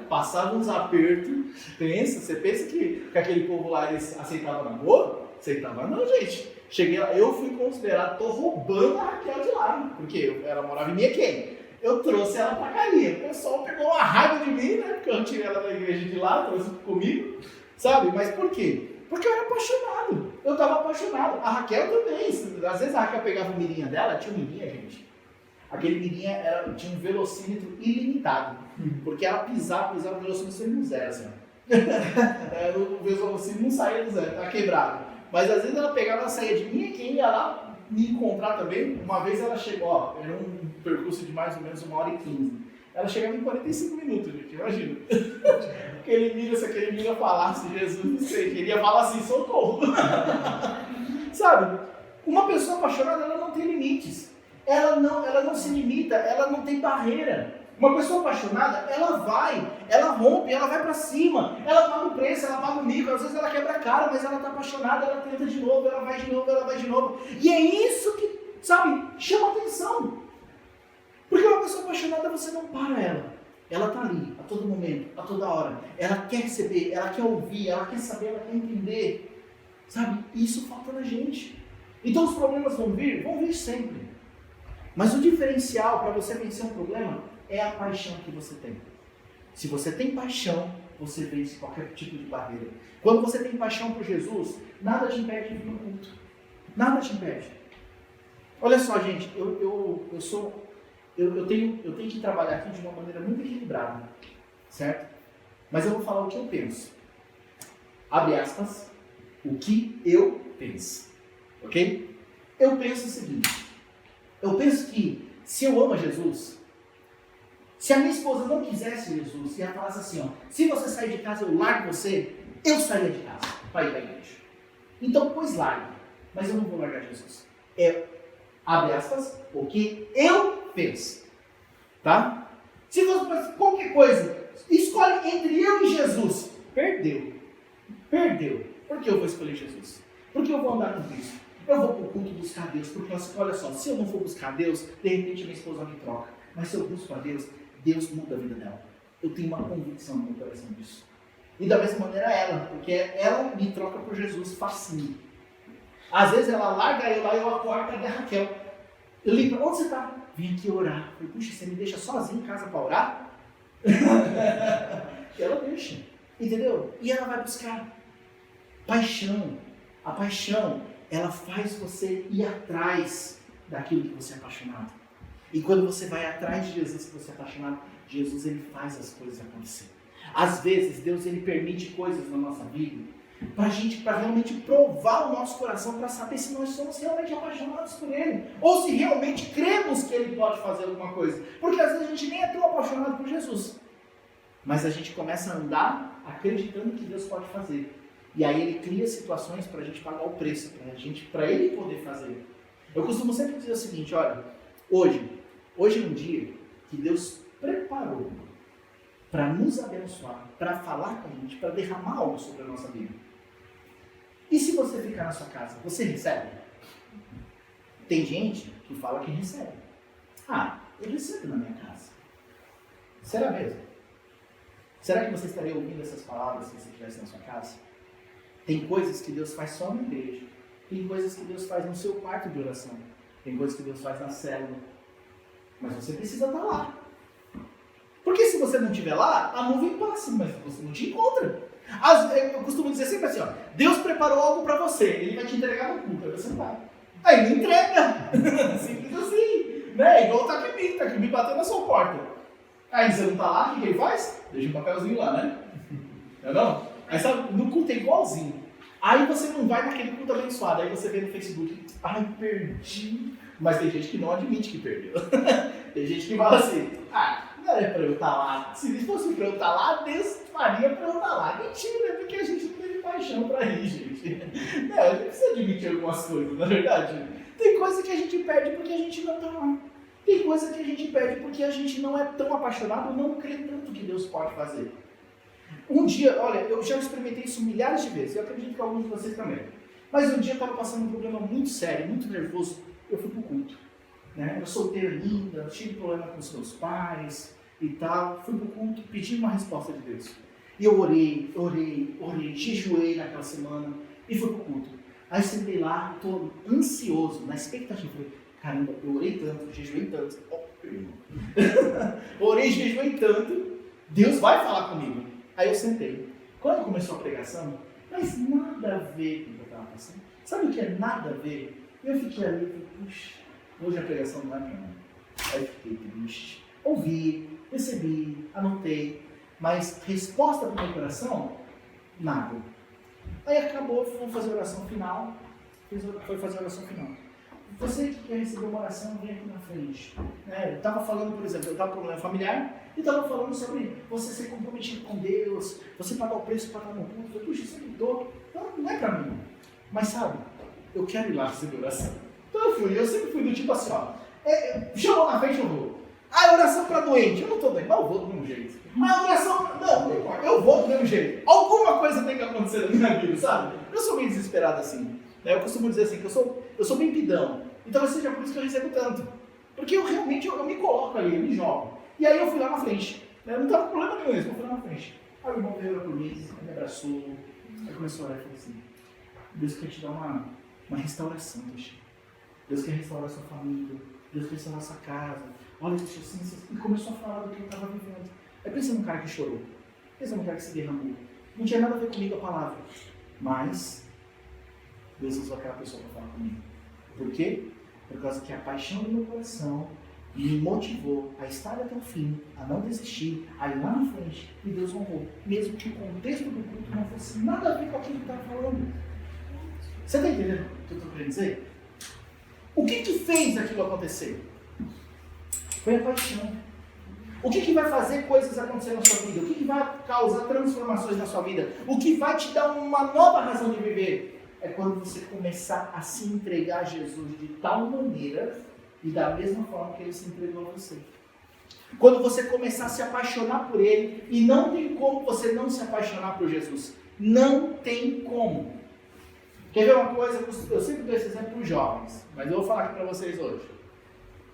passava uns apertos. Você pensa que aquele povo lá eles aceitavam na boa? Aceitava não, gente. Cheguei lá, eu fui considerado, tô roubando a Raquel de lá. Porque ela morava em Miequém. Eu trouxe ela pra Carinha. O pessoal pegou uma raiva de mim, né? Porque eu tirei ela da igreja de lá, trouxe comigo. Sabe? Mas por quê? Porque eu era apaixonado. Eu estava apaixonado. A Raquel também. Às vezes a Raquel pegava o mirinha dela, tinha um mirinha, gente. Aquele mirinha tinha um velocímetro ilimitado. Porque ela pisava, o velocímetro sempre no zero, assim. O velocímetro não saía do zero, estava quebrado. Mas às vezes ela pegava, ela saía de mim e quem ia lá me encontrar também. Uma vez ela chegou, era um percurso de mais ou menos 1h15. Ela chegava em 45 minutos, gente, imagina. Se aquele milho falasse Jesus, não sei, que ele ia falar assim, socorro. Sabe? Uma pessoa apaixonada, ela não tem limites. Ela não se limita, ela não tem barreira. Uma pessoa apaixonada, ela vai, ela rompe, ela vai pra cima, ela paga o preço, ela paga o mico, às vezes ela quebra a cara, mas ela tá apaixonada, ela tenta de novo, ela vai de novo, ela vai de novo. E é isso que, sabe, chama atenção. Porque uma pessoa apaixonada, você não para ela. ela está ali, a todo momento, a toda hora. Ela quer receber, ela quer ouvir, ela quer saber, ela quer entender. Sabe? Isso falta na gente. Então os problemas vão vir sempre. Mas o diferencial para você vencer um problema é a paixão que você tem. Se você tem paixão, você vence qualquer tipo de barreira. Quando você tem paixão por Jesus, nada te impede de vir no culto. Nada te impede. Olha só, gente, eu tenho que trabalhar aqui de uma maneira muito equilibrada, certo? Mas eu vou falar o que eu penso. Abre aspas, o que eu penso, ok? Eu penso o seguinte, eu penso que se eu amo a Jesus, se a minha esposa não quisesse Jesus, e ela falasse assim, ó, se você sair de casa eu largo você, eu sairia de casa para ir para a igreja. Então, pois largue, mas eu não vou largar Jesus. Abre aspas, o que eu penso, tá? Se você qualquer coisa, escolhe entre eu e Jesus, perdeu. Por que eu vou escolher Jesus? Porque eu vou andar com Cristo. Eu vou para o culto buscar Deus, porque olha só, se eu não for buscar Deus, de repente minha esposa me troca. Mas se eu busco a Deus, Deus muda a vida dela. Eu tenho uma convicção no meu coração disso. E da mesma maneira ela, porque ela me troca por Jesus facinho. Às vezes ela larga eu lá e eu acordo, cadê a Raquel? Eu ligo, onde você está? Vim aqui orar. Eu falei, puxa, você me deixa sozinho em casa para orar? E ela deixa, entendeu? E ela vai buscar paixão. A paixão, ela faz você ir atrás daquilo que você é apaixonado. E quando você vai atrás de Jesus que você é apaixonado, Jesus ele faz as coisas acontecer. Às vezes Deus ele permite coisas na nossa vida para realmente provar o nosso coração, para saber se nós somos realmente apaixonados por Ele, ou se realmente cremos que Ele pode fazer alguma coisa. Porque às vezes a gente nem é tão apaixonado por Jesus, mas a gente começa a andar acreditando que Deus pode fazer. E aí Ele cria situações para a gente pagar o preço, para Ele poder fazer. Eu costumo sempre dizer o seguinte, olha, hoje é um dia que Deus preparou para nos abençoar, para falar com a gente, para derramar algo sobre a nossa vida. E se você ficar na sua casa, você recebe? Tem gente que fala que recebe. Eu recebo na minha casa. Será mesmo? Será que você estaria ouvindo essas palavras se você estivesse na sua casa? Tem coisas que Deus faz só na igreja. Tem coisas que Deus faz no seu quarto de oração. Tem coisas que Deus faz na célula. Mas você precisa estar lá. Porque se você não estiver lá, a nuvem passa, mas você não te encontra. Eu costumo dizer sempre assim, ó, Deus preparou algo para você, Ele vai te entregar no culto, aí você vai. Aí não entrega. Simples assim. Né? Igual tá aqui me batendo na sua porta. Aí você não tá lá, o que ele faz? Deixa um papelzinho lá, né? Não? Aí sabe, no culto é igualzinho. Aí você não vai naquele culto abençoado, aí você vê no Facebook, perdi. Mas tem gente que não admite que perdeu. Tem gente que fala assim, não é para eu estar lá. Se fosse para eu estar lá, Deus faria para eu estar lá. Mentira, porque a gente não teve paixão para ir, gente. A gente precisa admitir algumas coisas, na verdade. Tem coisa que a gente perde porque a gente não está lá. Tem coisa que a gente perde porque a gente não é tão apaixonado, não crê tanto que Deus pode fazer. Um dia, olha, eu já experimentei isso milhares de vezes, eu acredito que alguns de vocês também. Mas um dia eu estava passando um problema muito sério, muito nervoso, eu fui para o culto. Né? Eu solteiro ainda, tive problema com os meus pais e tal, fui para o culto, pedi uma resposta de Deus. E eu orei, jejuei naquela semana e fui para o culto. Aí sentei lá, estou ansioso, na expectativa, falei, caramba, eu orei tanto, jejuei tanto, orei, jejuei tanto, Deus vai falar comigo. Aí eu sentei. Quando começou a pregação, mas nada a ver com o que eu estava passando. Sabe o que é nada a ver? Eu fiquei ali e falei, puxa, hoje a pregação não é minha. Aí fiquei triste. Ouvi, recebi, anotei, mas resposta para o meu coração, nada. Aí acabou, foi fazer a oração final. Você que quer receber uma oração, vem aqui na frente. Eu estava falando, por exemplo, eu estava com um problema familiar e estava falando sobre você ser comprometido com Deus, você pagar o preço para estar no culto. Eu falei, puxa, isso mudou. Não é para mim. Mas sabe, eu quero ir lá receber oração. Então eu sempre fui do tipo assim, chamou na frente, eu vou. Oração para doente, eu não estou doente, mas eu vou do mesmo jeito. Oração, não importa, eu vou do mesmo jeito. Alguma coisa tem que acontecer na minha vida, sabe? Eu sou meio desesperado assim. Eu costumo dizer assim, que eu sou bem pidão. Então seja por isso que eu recebo tanto. Porque eu realmente me coloco ali, eu me jogo. E aí eu fui lá na frente. Eu não estava com problema nenhum, eles foram na frente. Aí o irmão veio por mim, me abraçou, aí começou a orar e falou assim, Deus quer te dar uma restauração, Teixeira. Deus quer restaurar sua família, Deus quer restaurar sua casa. Olha, Teixeira, assim, e começou a falar do que ele estava vivendo. Aí pensa num cara que chorou, pensa num cara que se derramou. Não tinha nada a ver comigo a palavra, mas Deus usou aquela pessoa para falar comigo. Por quê? Por causa que a paixão do meu coração me motivou a estar até o fim, a não desistir, a ir lá na frente, e Deus honrou, mesmo que o contexto do culto não fosse nada a ver com aquilo que estava falando. Você está entendendo o que eu estou querendo dizer? O que fez aquilo acontecer? Foi a paixão. O que vai fazer coisas acontecer na sua vida? O que vai causar transformações na sua vida? O que vai te dar uma nova razão de viver? É quando você começar a se entregar a Jesus de tal maneira e da mesma forma que ele se entregou a você. Quando você começar a se apaixonar por ele, e não tem como você não se apaixonar por Jesus. Não tem como. Quer ver uma coisa? Eu sempre dou esse exemplo para os jovens, mas eu vou falar aqui para vocês hoje.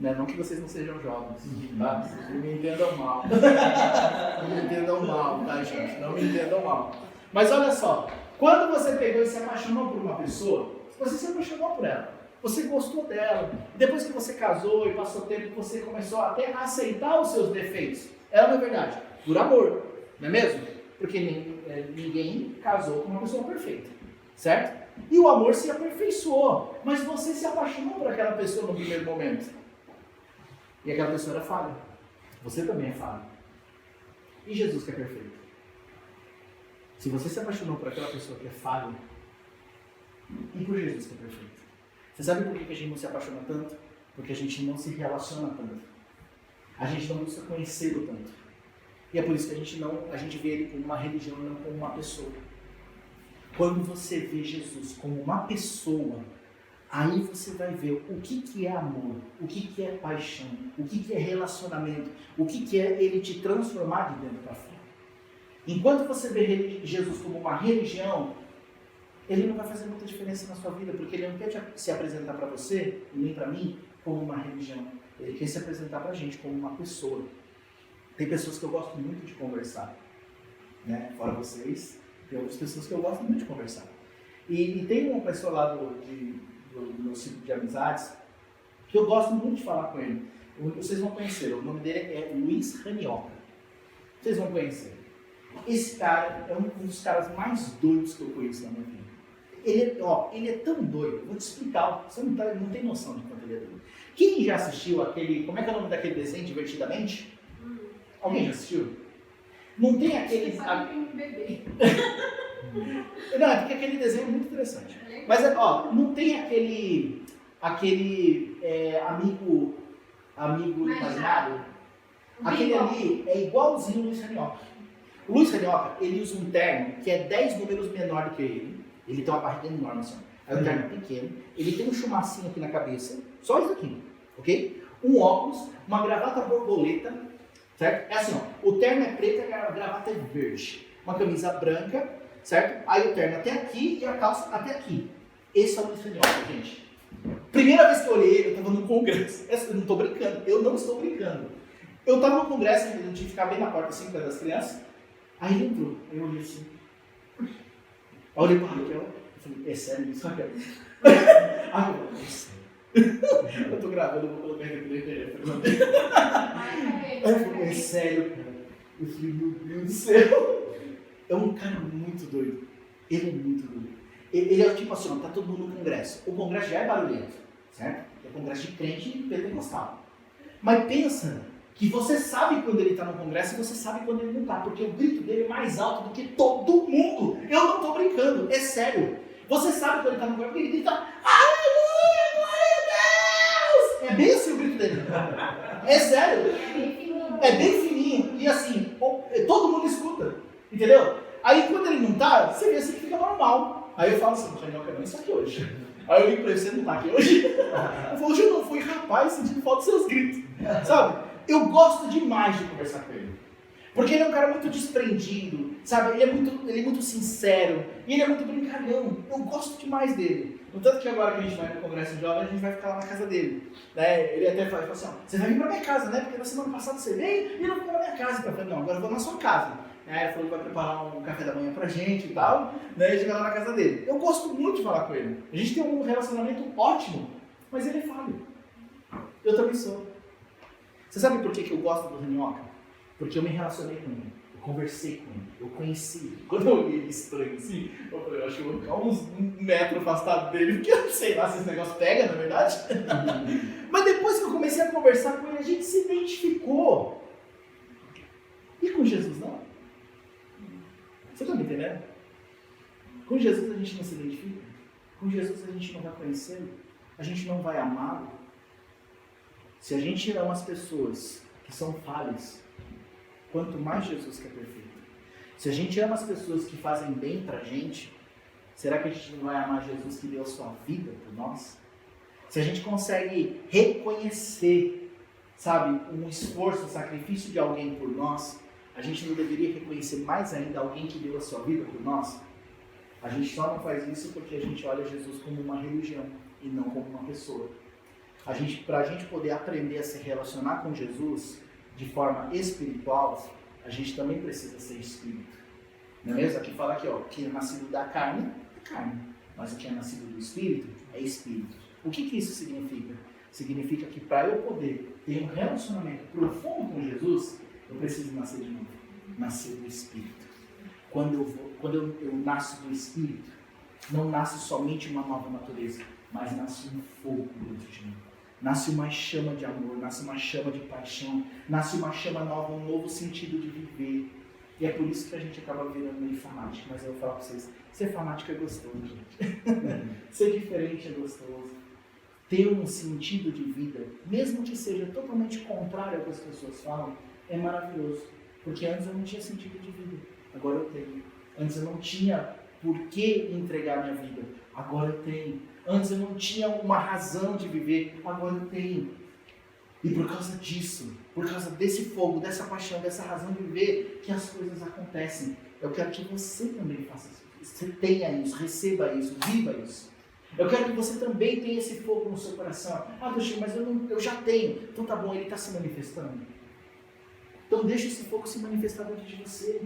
Não que vocês não sejam jovens, tá? Não me entendam mal. Não me entendam mal, tá, gente? Não me entendam mal. Mas olha só, quando você pegou e se apaixonou por uma pessoa, você se apaixonou por ela. Você gostou dela. Depois que você casou e passou tempo, você começou até a aceitar os seus defeitos. Não é verdade? Por amor, não é mesmo? Porque ninguém casou com uma pessoa perfeita, certo? E o amor se aperfeiçoou. Mas você se apaixonou por aquela pessoa no primeiro momento. E aquela pessoa era falha. Você também é falha. E Jesus que é perfeito. Se você se apaixonou por aquela pessoa que é falha, e por Jesus que é perfeito. Você sabe por que a gente não se apaixona tanto? Porque a gente não se relaciona tanto. A gente não busca conhecê-lo tanto. E é por isso que a gente vê ele como uma religião e não como uma pessoa. Quando você vê Jesus como uma pessoa, aí você vai ver o que é amor, o que é paixão, o que é relacionamento, o que é ele te transformar de dentro para fora. Enquanto você vê Jesus como uma religião, ele não vai fazer muita diferença na sua vida, porque ele não quer se apresentar para você, e nem para mim, como uma religião. Ele quer se apresentar para a gente como uma pessoa. Tem pessoas que eu gosto muito de conversar, né? Fora vocês, tem outras pessoas que eu gosto muito de conversar. E tem uma pessoa lá do meu ciclo de amizades, que eu gosto muito de falar com ele. Vocês vão conhecer, o nome dele é Luiz Ranioca. Vocês vão conhecer. Esse cara é um dos caras mais doidos que eu conheço na minha vida. Ele é tão doido, vou te explicar, você não tem noção de quanto ele é doido. Quem já assistiu aquele, como é que é o nome daquele desenho, Divertidamente? Alguém já assistiu? Não tem aquele... bebê. Não, é porque aquele desenho é muito interessante. Mas, não tem aquele amigo imaginário? Aquele ali é igualzinho o Luiz Ranioca. O Luiz Ranioca, ele usa um terno que é 10 números menor do que ele. Ele tem uma barriga enorme assim. Aí o terno é pequeno. Ele tem um chumacinho aqui na cabeça. Só isso aqui, ok? Um óculos, uma gravata borboleta, certo? É assim, ó. O terno é preto e a gravata é verde. Uma camisa branca, certo? Aí o terno até aqui e a calça até aqui. Esse é o Luiz Ranioca, gente. Primeira vez que eu olhei ele, eu estava num congresso. Eu não estou brincando, eu não estou brincando. Eu estava no congresso, eu tinha que ficar bem na porta assim, perto das crianças. Aí ele entrou, aí eu olhei assim. Aí eu olhei para a Raquel, eu falei, é sério isso, Raquel? Aí eu falei, é sério. Eu tô gravando, eu vou colocar aqui na internet. Aí eu falei, é sério, cara. Eu falei, meu Deus do céu. É um cara muito doido. Ele é muito doido. Ele é tipo assim, ó, tá todo mundo no congresso. O congresso já é barulhento, certo? É congresso de crente e pentecostal. Mas pensa que você sabe quando ele está no congresso e você sabe quando ele não está, porque o grito dele é mais alto do que todo mundo. Eu não estou brincando, é sério. Você sabe quando ele está no congresso porque ele grita, aleluia, glória a Deus! É bem assim o grito dele. É sério. É bem fininho. E assim, todo mundo escuta, entendeu? Aí quando ele não está, você vê assim que fica normal. Aí eu falo assim, Ranioca, não está aqui hoje. Aí eu ligo para ele, você não está aqui hoje? Eu falo, hoje eu não fui, rapaz, sentindo falta dos seus gritos, sabe? Eu gosto demais de conversar com ele. Porque ele é um cara muito desprendido, sabe? Ele é muito sincero, e ele é muito brincalhão. Eu gosto demais dele. No tanto que agora que a gente vai no Congresso de Jovens, a gente vai ficar lá na casa dele. Né? Ele até fala assim, ó, você vai vir pra minha casa, né? Porque na semana passada você veio e não ficou na minha casa. Então eu falei, não, agora eu vou na sua casa. Aí ele falou que vai preparar um café da manhã pra gente e tal, né? E chegar lá na casa dele. Eu gosto muito de falar com ele. A gente tem um relacionamento ótimo, mas ele é falho. Eu também sou. Você sabe por que eu gosto do Ranhoca? Porque eu me relacionei com ele. Conversei com ele, eu conheci ele. Quando eu vi ele estranho assim, eu falei, eu acho que eu vou ficar uns metros afastado dele, porque eu não sei lá se esse negócio pega, na verdade. Mas depois que eu comecei a conversar com ele, a gente se identificou. E com Jesus não? Você está me entendendo? Com Jesus a gente não se identifica. Com Jesus a gente não vai conhecê-lo. A gente não vai amá-lo. Se a gente ama as pessoas que são falhas, quanto mais Jesus que é perfeito. Se a gente ama as pessoas que fazem bem pra gente, será que a gente não vai amar Jesus que deu a sua vida por nós? Se a gente consegue reconhecer, sabe, um esforço, um sacrifício de alguém por nós, a gente não deveria reconhecer mais ainda alguém que deu a sua vida por nós? A gente só não faz isso porque a gente olha Jesus como uma religião e não como uma pessoa. Para a gente poder aprender a se relacionar com Jesus de forma espiritual, a gente também precisa ser espírito. Não é mesmo? Aqui fala aqui, ó, que é nascido da carne, é carne. Mas o que é nascido do espírito, é espírito. O que isso significa? Significa que para eu poder ter um relacionamento profundo com Jesus, eu preciso nascer de novo. Nascer do espírito. Quando eu nasço do espírito, não nasce somente uma nova natureza, mas nasce um fogo dentro de mim. Nasce uma chama de amor, nasce uma chama de paixão, nasce uma chama nova, um novo sentido de viver. E é por isso que a gente acaba virando meio fanático. Mas eu vou falar para vocês, ser fanático é gostoso, gente. Ser diferente é gostoso. Ter um sentido de vida, mesmo que seja totalmente contrário ao que as pessoas falam, é maravilhoso. Porque antes eu não tinha sentido de vida, agora eu tenho. Antes eu não tinha por que entregar minha vida, agora eu tenho. Antes eu não tinha uma razão de viver, agora eu tenho. E por causa disso, por causa desse fogo, dessa paixão, dessa razão de viver, que as coisas acontecem. Eu quero que você também faça isso. Você tenha isso, receba isso, viva isso. Eu quero que você também tenha esse fogo no seu coração. Ah, Chico, mas eu já tenho. Então tá bom, ele está se manifestando. Então deixa esse fogo se manifestar dentro de você.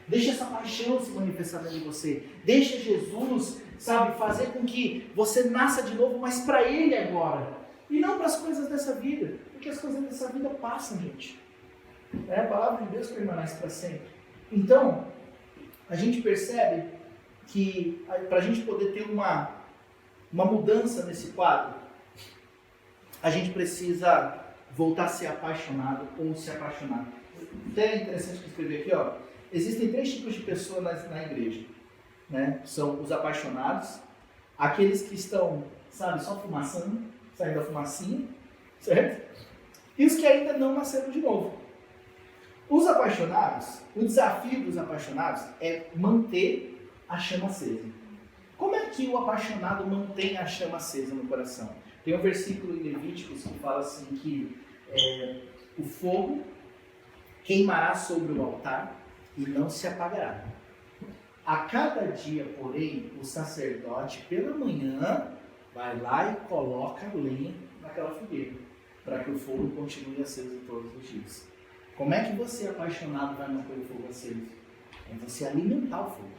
Deixa essa paixão se manifestar dentro de você. Deixa Jesus, sabe, fazer com que você nasça de novo, mas para Ele agora. E não para as coisas dessa vida. Porque as coisas dessa vida passam, gente. A palavra de Deus permanece para sempre. Então, a gente percebe que para a gente poder ter uma mudança nesse quadro, a gente precisa voltar a ser apaixonado ou se apaixonar. Até é interessante que eu escrevi aqui, ó. Existem 3 tipos de pessoas na igreja, né? São os apaixonados, aqueles que estão, sabe, só fumaçando, saindo da fumacinha, certo? E os que ainda não nasceram de novo. Os apaixonados, o desafio dos apaixonados é manter a chama acesa. Como é que o apaixonado mantém a chama acesa no coração? Tem um versículo em Levíticos que fala assim que o fogo queimará sobre o altar e não se apagará. A cada dia, porém, o sacerdote, pela manhã, vai lá e coloca lenha naquela fogueira, para que o fogo continue aceso todos os dias. Como é que você, apaixonado, vai manter o fogo aceso? É você alimentar o fogo.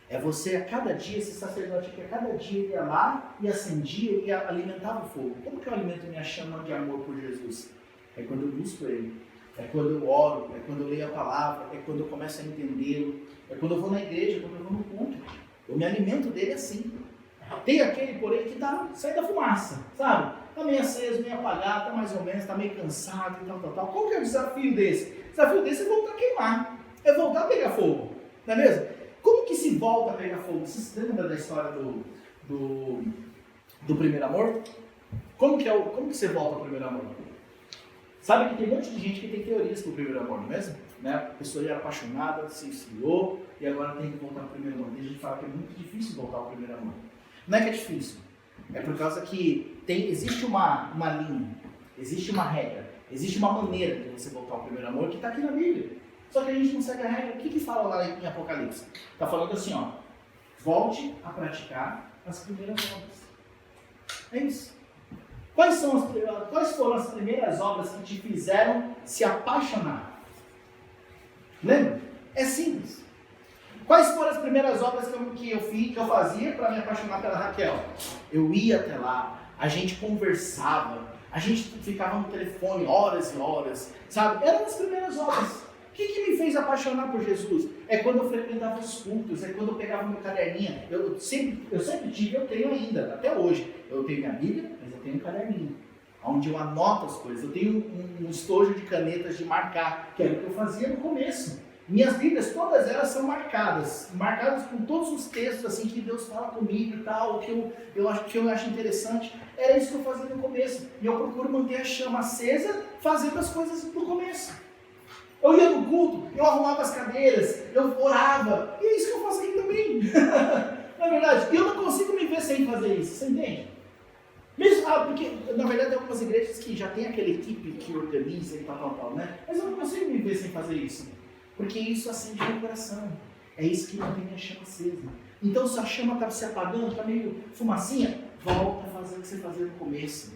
É você, a cada dia, esse sacerdote que a cada dia ia lá e acendia e alimentava o fogo. Como que eu alimento minha chama de amor por Jesus? É quando eu busco Ele. É quando eu oro, é quando eu leio a palavra, é quando eu começo a entendê-lo, é quando eu vou na igreja, é quando eu vou no culto. Eu me alimento dele assim. Tem aquele, porém, que sai da fumaça, sabe? Está meio aceso, meio apagado, está mais ou menos, está meio cansado e tal. Qual que é o desafio desse? O desafio desse é voltar a queimar, é voltar a pegar fogo, não é mesmo? Como que se volta a pegar fogo? Você se lembra da história do primeiro amor? Como que você volta ao primeiro amor? Sabe que tem um monte de gente que tem teorias pro primeiro amor, não é mesmo? Né? A pessoa já era apaixonada, se esfriou e agora tem que voltar ao primeiro amor. Tem gente que fala que é muito difícil voltar ao primeiro amor. Não é que é difícil, é por causa que existe uma linha, existe uma regra, existe uma maneira de você voltar ao primeiro amor que está aqui na Bíblia. Só que a gente não segue a regra. O que fala lá em Apocalipse? Está falando assim, ó, volte a praticar as primeiras obras. É isso. Quais foram as primeiras obras que te fizeram se apaixonar? Lembra? É simples. Quais foram as primeiras obras que eu fazia para me apaixonar pela Raquel? Eu ia até lá, a gente conversava, a gente ficava no telefone horas e horas, sabe? Eram as primeiras obras. O que me fez apaixonar por Jesus? É quando eu frequentava os cultos, é quando eu pegava meu caderninho. Eu sempre tive, eu tenho ainda, até hoje. Eu tenho minha Bíblia, mas eu tenho um caderninho, onde eu anoto as coisas. Eu tenho um estojo de canetas de marcar, que era o que eu fazia no começo. Minhas Bíblias, todas elas são marcadas com todos os textos assim que Deus fala comigo e tal, que eu acho interessante. Era isso que eu fazia no começo. E eu procuro manter a chama acesa, fazendo as coisas do começo. Eu ia no culto, eu arrumava as cadeiras, eu orava, e é isso que eu faço aqui também. Na verdade, eu não consigo me ver sem fazer isso, você entende? Mesmo, porque, na verdade, tem algumas igrejas que já tem aquela equipe que organiza e tal, né? Mas eu não consigo me ver sem fazer isso. Porque isso acende meu coração. É isso que mantém a chama acesa. Então, se a chama está se apagando, está meio fumacinha, volta a fazer o que você fazia no começo.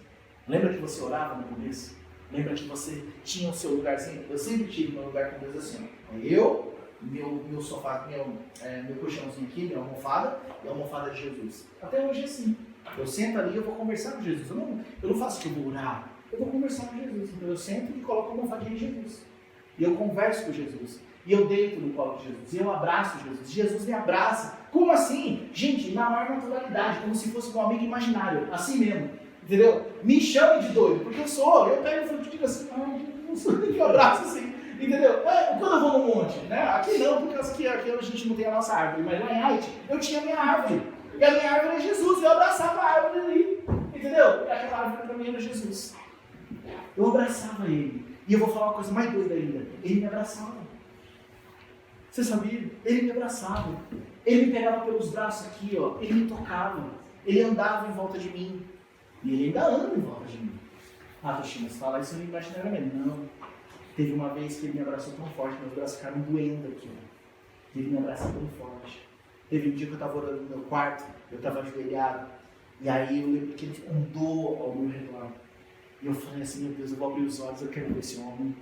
Lembra que você orava no começo? Lembra que você tinha o seu lugarzinho? Eu sempre tive meu lugar com Deus assim. Eu, meu sofá, meu colchãozinho aqui, minha almofada e a almofada de Jesus. Até hoje é assim. Eu sento ali e eu vou conversar com Jesus. Eu não faço que eu vou orar. Eu vou conversar com Jesus. Então eu sento e coloco a almofadinha de Jesus. E eu converso com Jesus. E eu deito no colo de Jesus. E eu abraço Jesus. Jesus me abraça. Como assim? Gente, na maior naturalidade. Como se fosse um amigo imaginário. Assim mesmo. Entendeu? Me chame de doido. Porque eu sou. Eu pego e digo assim. Eu abraço assim. Entendeu? Quando eu vou no monte. Né? Aqui não, porque aqui a gente não tem a nossa árvore. Mas lá em Haiti, eu tinha a minha árvore. E a minha árvore é Jesus. E eu abraçava a árvore ali. Entendeu? E aquela árvore para mim era Jesus. Eu abraçava ele. E eu vou falar uma coisa mais doida ainda. Ele me abraçava. Você sabia? Ele me abraçava. Ele me pegava pelos braços aqui, ó. Ele me tocava. Ele andava em volta de mim. E ele ainda anda em volta de mim. Toshima, você fala isso, eu não imaginava mesmo. Não. Teve uma vez que ele me abraçou tão forte, meus braços ficaram doendo aqui, ó. Ele me abraçou tão forte. Teve um dia que eu estava orando no meu quarto, eu estava ajoelhado. E aí eu lembro que ele andou ao meu redor. E eu falei assim, meu Deus, eu vou abrir os olhos, eu quero ver esse homem.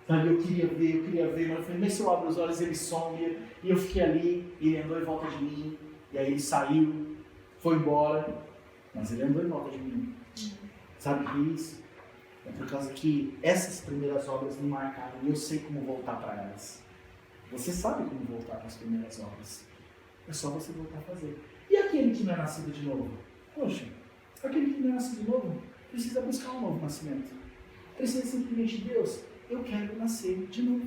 Sabe, eu queria ver, mas eu falei, nem se eu abro os olhos ele some. E eu fiquei ali, ele andou em volta de mim. E aí ele saiu, foi embora, mas ele andou em volta de mim. Sabe o que é isso? É por causa que essas primeiras obras me marcaram e eu sei como voltar para elas. Você sabe como voltar para as primeiras obras. É só você voltar a fazer. E aquele que não é nascido de novo? Poxa, aquele que não é nascido de novo precisa buscar um novo nascimento. Precisa simplesmente, Deus, eu quero nascer de novo.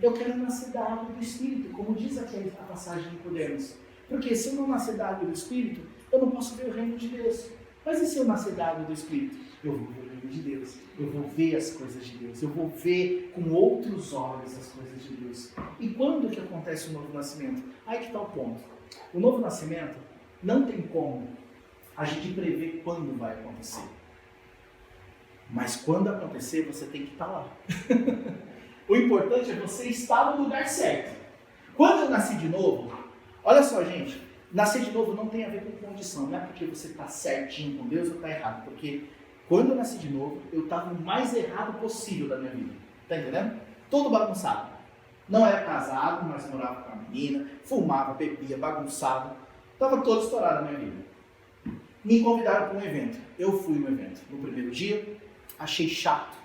Eu quero nascer da água do Espírito, como diz aqui a passagem de Podemos. Porque se eu não nascer da água do Espírito, eu não posso ver o reino de Deus. Mas e se eu nascer da água do Espírito? Eu vou ver o reino de Deus. Eu vou ver as coisas de Deus. Eu vou ver com outros olhos as coisas de Deus. E quando que acontece o novo nascimento? Aí que está o ponto. O novo nascimento não tem como a gente prever quando vai acontecer. Mas quando acontecer, você tem que estar lá. O importante é você estar no lugar certo. Quando eu nasci de novo, olha só, gente, nascer de novo não tem a ver com condição, não é porque você está certinho com Deus ou está errado, porque quando eu nasci de novo, eu estava o mais errado possível da minha vida, tá entendendo? Todo bagunçado. Não era casado, mas morava com a menina, fumava, bebia, bagunçava, estava todo estourado na minha vida. Me convidaram para um evento, eu fui no evento, no primeiro dia, achei chato,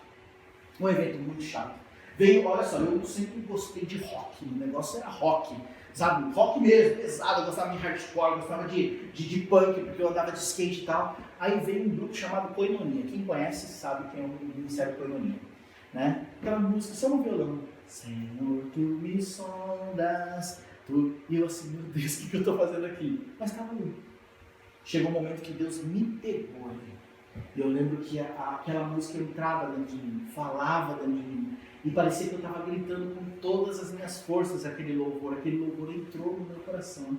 um evento muito chato. Veio, olha só, eu sempre gostei de rock, o negócio era rock, sabe, rock mesmo, pesado, eu gostava de hardcore, eu gostava de punk, porque eu andava de skate e tal. Aí veio um grupo chamado Koinonia, quem conhece sabe quem é o Ministério Koinonia, né? Aquela música, só no violão, Senhor, tu me sondas, e eu assim, meu Deus, o que eu estou fazendo aqui? Mas estava ali. Chegou um momento que Deus me pegou ali. Eu lembro que aquela música entrava dentro de mim, falava dentro de mim. E parecia que eu estava gritando com todas as minhas forças aquele louvor entrou no meu coração.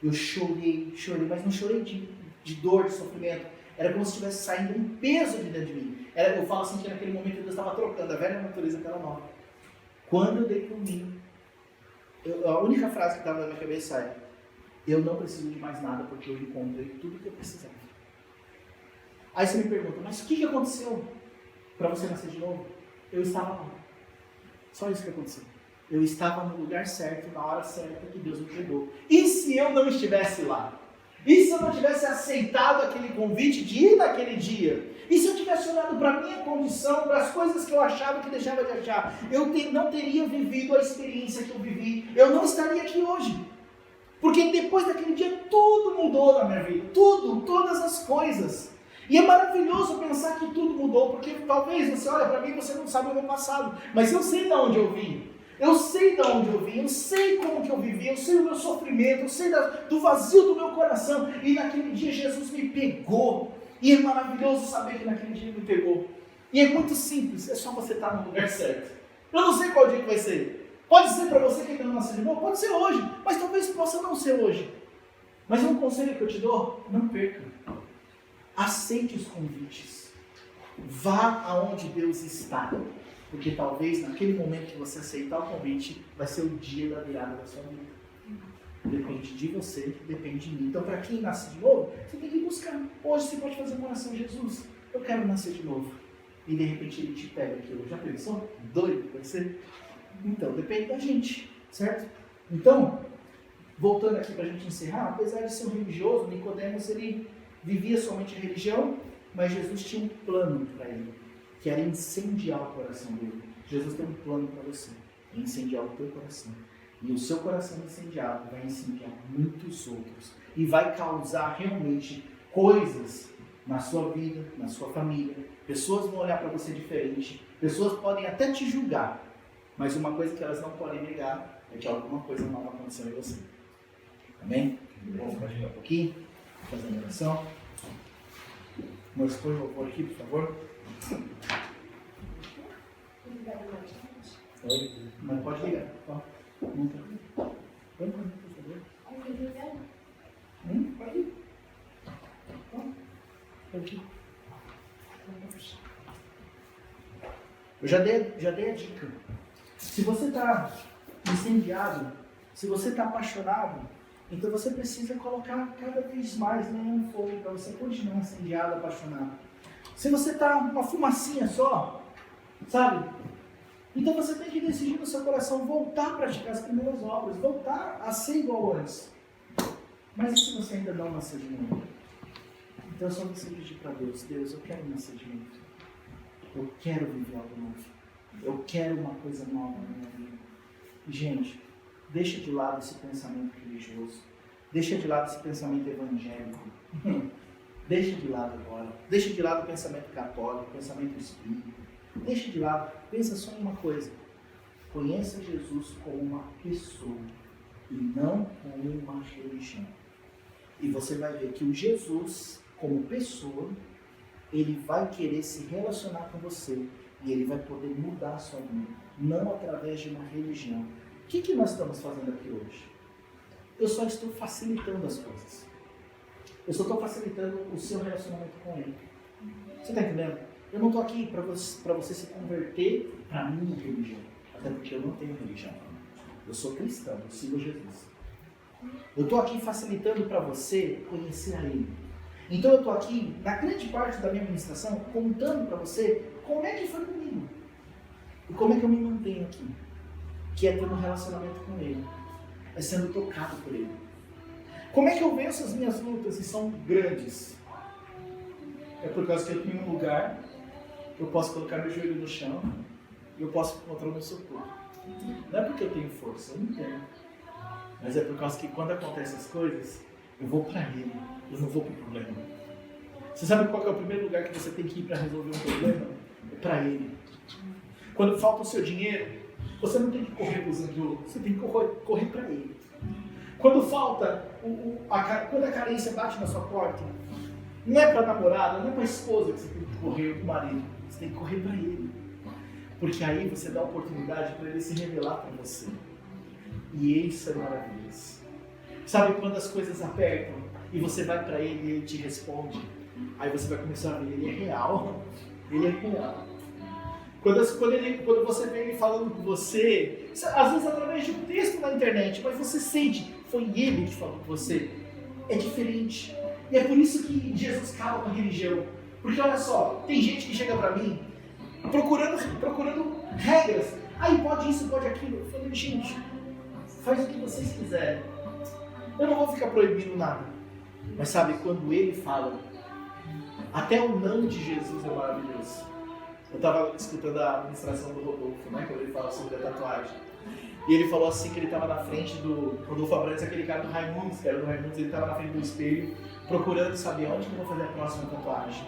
Eu chorei, mas não chorei de dor, de sofrimento. Era como se estivesse saindo um peso de dentro de mim. Eu falo assim que naquele momento Deus estava trocando a velha natureza pela nova. Quando eu dei por mim, a única frase que estava na minha cabeça é: eu não preciso de mais nada porque eu encontrei tudo que eu precisava. Aí você me pergunta, mas o que aconteceu para você nascer de novo? Eu estava lá. Só isso que aconteceu. Eu estava no lugar certo, na hora certa que Deus me pegou. E se eu não estivesse lá? E se eu não tivesse aceitado aquele convite de ir naquele dia? E se eu tivesse olhado para a minha condição, para as coisas que eu achava que deixava de achar? Eu não teria vivido a experiência que eu vivi. Eu não estaria aqui hoje. Porque depois daquele dia tudo mudou na minha vida. Tudo, todas as coisas. E é maravilhoso pensar que tudo mudou. Porque talvez você olha para mim e você não sabe o meu passado. Mas eu sei de onde eu vim. Eu sei de onde eu vim, eu sei como que eu vivi, eu sei o meu sofrimento, eu sei do vazio do meu coração. E naquele dia Jesus me pegou. E é maravilhoso saber que naquele dia Ele me pegou. E é muito simples, é só você estar no lugar certo. Eu não sei qual dia que vai ser. Pode ser para você que ainda não nasceu de novo, pode ser hoje, mas talvez possa não ser hoje. Mas um conselho que eu te dou, não perca. Aceite os convites. Vá aonde Deus está. Porque talvez naquele momento que você aceitar o convite, vai ser o dia da virada da sua vida. Depende de você, depende de mim. Então, para quem nasce de novo, você tem que buscar. Hoje você pode fazer uma oração: Jesus, eu quero nascer de novo. E de repente Ele te pega aquilo. Já pensou? Doido vai ser? Então, depende da gente, certo? Então, voltando aqui para a gente encerrar, apesar de ser um religioso, Nicodemos, ele vivia somente a religião, mas Jesus tinha um plano para ele, que era incendiar o coração dele. Jesus tem um plano para você, incendiar o teu coração. E o seu coração incendiado vai incendiar muitos outros. E vai causar realmente coisas na sua vida, na sua família. Pessoas vão olhar para você diferente. Pessoas podem até te julgar. Mas uma coisa que elas não podem negar é que alguma coisa nova aconteceu em você. Amém? Vamos compartilhar um pouquinho, fazer uma oração. Nós põe o louvor aqui, por favor. Oi? Mas pode ligar. Ó. Vamos por favor. Pode ir. Pode ir. Eu já dei a dica. Se você está incendiado, se você está apaixonado, então você precisa colocar cada vez mais no fogo para você continuar incendiado, apaixonado. Se você está uma fumacinha só, sabe? Então você tem que decidir no seu coração voltar a praticar as primeiras obras, voltar a ser igual antes. Mas e se você ainda não nasceu de novo? Então é só você pedir para Deus: Deus, eu quero nascer de novo. Eu quero viver algo novo. Eu quero uma coisa nova na minha vida. E, gente, deixa de lado esse pensamento religioso. Deixa de lado esse pensamento evangélico. Deixa de lado agora. Deixa de lado o pensamento católico, o pensamento espírita. Deixa de lado. Pensa só em uma coisa. Conheça Jesus como uma pessoa e não como uma religião. E você vai ver que o Jesus, como pessoa, ele vai querer se relacionar com você. E ele vai poder mudar a sua vida, não através de uma religião. O que nós estamos fazendo aqui hoje? Eu só estou facilitando as coisas. Eu só estou facilitando o seu relacionamento com ele. Você está entendendo? Eu não estou aqui para você se converter para a minha religião. Até porque eu não tenho religião. Eu sou cristão, eu sigo Jesus. Eu estou aqui facilitando para você conhecer a Ele. Então eu estou aqui, na grande parte da minha ministração, contando para você como é que foi comigo. E como é que eu me mantenho aqui. Que é tendo um relacionamento com Ele. É sendo tocado por Ele. Como é que eu venço as minhas lutas e são grandes? É por causa que eu tenho um lugar, eu posso colocar meu joelho no chão e eu posso encontrar o meu socorro. Não é porque eu tenho força, eu não tenho. Mas é por causa que quando acontecem as coisas, eu vou para Ele, eu não vou para o problema. Você sabe qual é o primeiro lugar que você tem que ir para resolver um problema? É para Ele. Quando falta o seu dinheiro, você não tem que correr para o Zangiolo, você tem que correr para Ele. Quando falta, quando a carência bate na sua porta, não é para a namorada, não é para a esposa que você tem que correr, ou para o marido, você tem que correr para Ele. Porque aí você dá a oportunidade para Ele se revelar para você. E isso é maravilhoso. Sabe quando as coisas apertam e você vai para Ele e Ele te responde? Aí você vai começar a ver, Ele é real. Ele é real. Quando você vê ele falando com você, às vezes através de um texto na internet, mas você sente, foi ele que falou com você. É diferente. E é por isso que Jesus acaba com a religião. Porque olha só, tem gente que chega pra mim procurando regras. Aí pode isso, pode aquilo. Eu falei, gente, faz o que vocês quiserem. Eu não vou ficar proibindo nada. Mas sabe, quando ele fala, até o não de Jesus é maravilhoso. Eu estava escutando a administração do Rodolfo, né, quando ele fala sobre a tatuagem. E ele falou assim que ele estava na frente do Rodolfo Abrantes, aquele cara do Raimundos, que era do Raimundos, ele estava na frente do espelho, procurando saber onde que eu vou fazer a próxima tatuagem.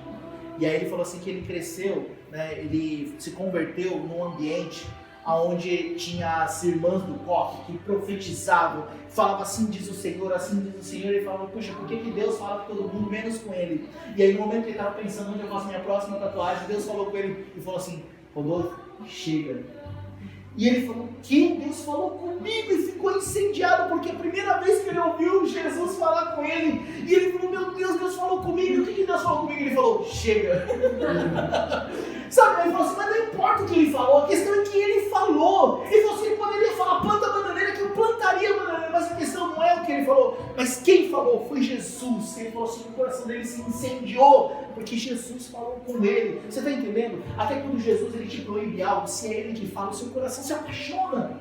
E aí ele falou assim que ele cresceu, né, ele se converteu num ambiente onde tinha as irmãs do coque que profetizavam, falavam assim diz o Senhor, e ele falava, puxa, por que Deus fala com todo mundo, menos com ele? E aí no momento que ele estava pensando onde eu faço minha próxima tatuagem, Deus falou com ele e falou assim, Rodolfo, chega. E ele falou, que Deus falou comigo, e ficou incendiado, porque a primeira vez que ele ouviu Jesus falar com ele, e ele falou, meu Deus, Deus falou comigo, e o que Deus falou comigo? Ele falou, chega. Sabe, ele falou assim, mas não importa o que ele falou, a questão é que ele falou. Ele falou assim, ele poderia falar, planta bananeira, que eu plantaria bananeira, mas a questão não é o que ele falou, mas quem falou foi Jesus. Ele falou assim, o coração dele se incendiou, porque Jesus falou com ele. Você está entendendo? Até quando Jesus ele te proíbe algo, se é ele que fala, o seu coração se apaixona.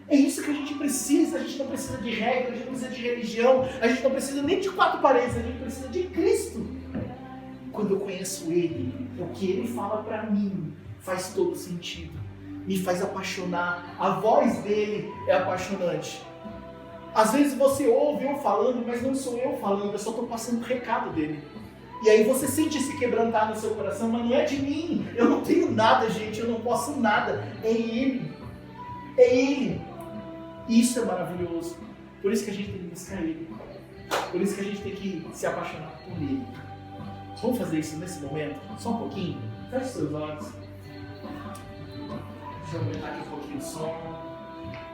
É isso que a gente precisa não precisa de regra, a gente não precisa de religião, a gente não precisa nem de 4 paredes, a gente precisa de Cristo. Quando eu conheço Ele, o que Ele fala para mim faz todo sentido, me faz apaixonar, a voz dele é apaixonante. Às vezes você ouve eu falando, mas não sou eu falando, eu só estou passando o recado dele. E aí você sente se quebrantar no seu coração, mas não é de mim, eu não tenho nada, gente, eu não posso nada, é Ele. É Ele. E isso é maravilhoso. Por isso que a gente tem que buscar Ele. Por isso que a gente tem que se apaixonar por Ele. Vamos fazer isso nesse momento? Só um pouquinho? Feche seus olhos. Deixa eu aumentar aqui um pouquinho o som.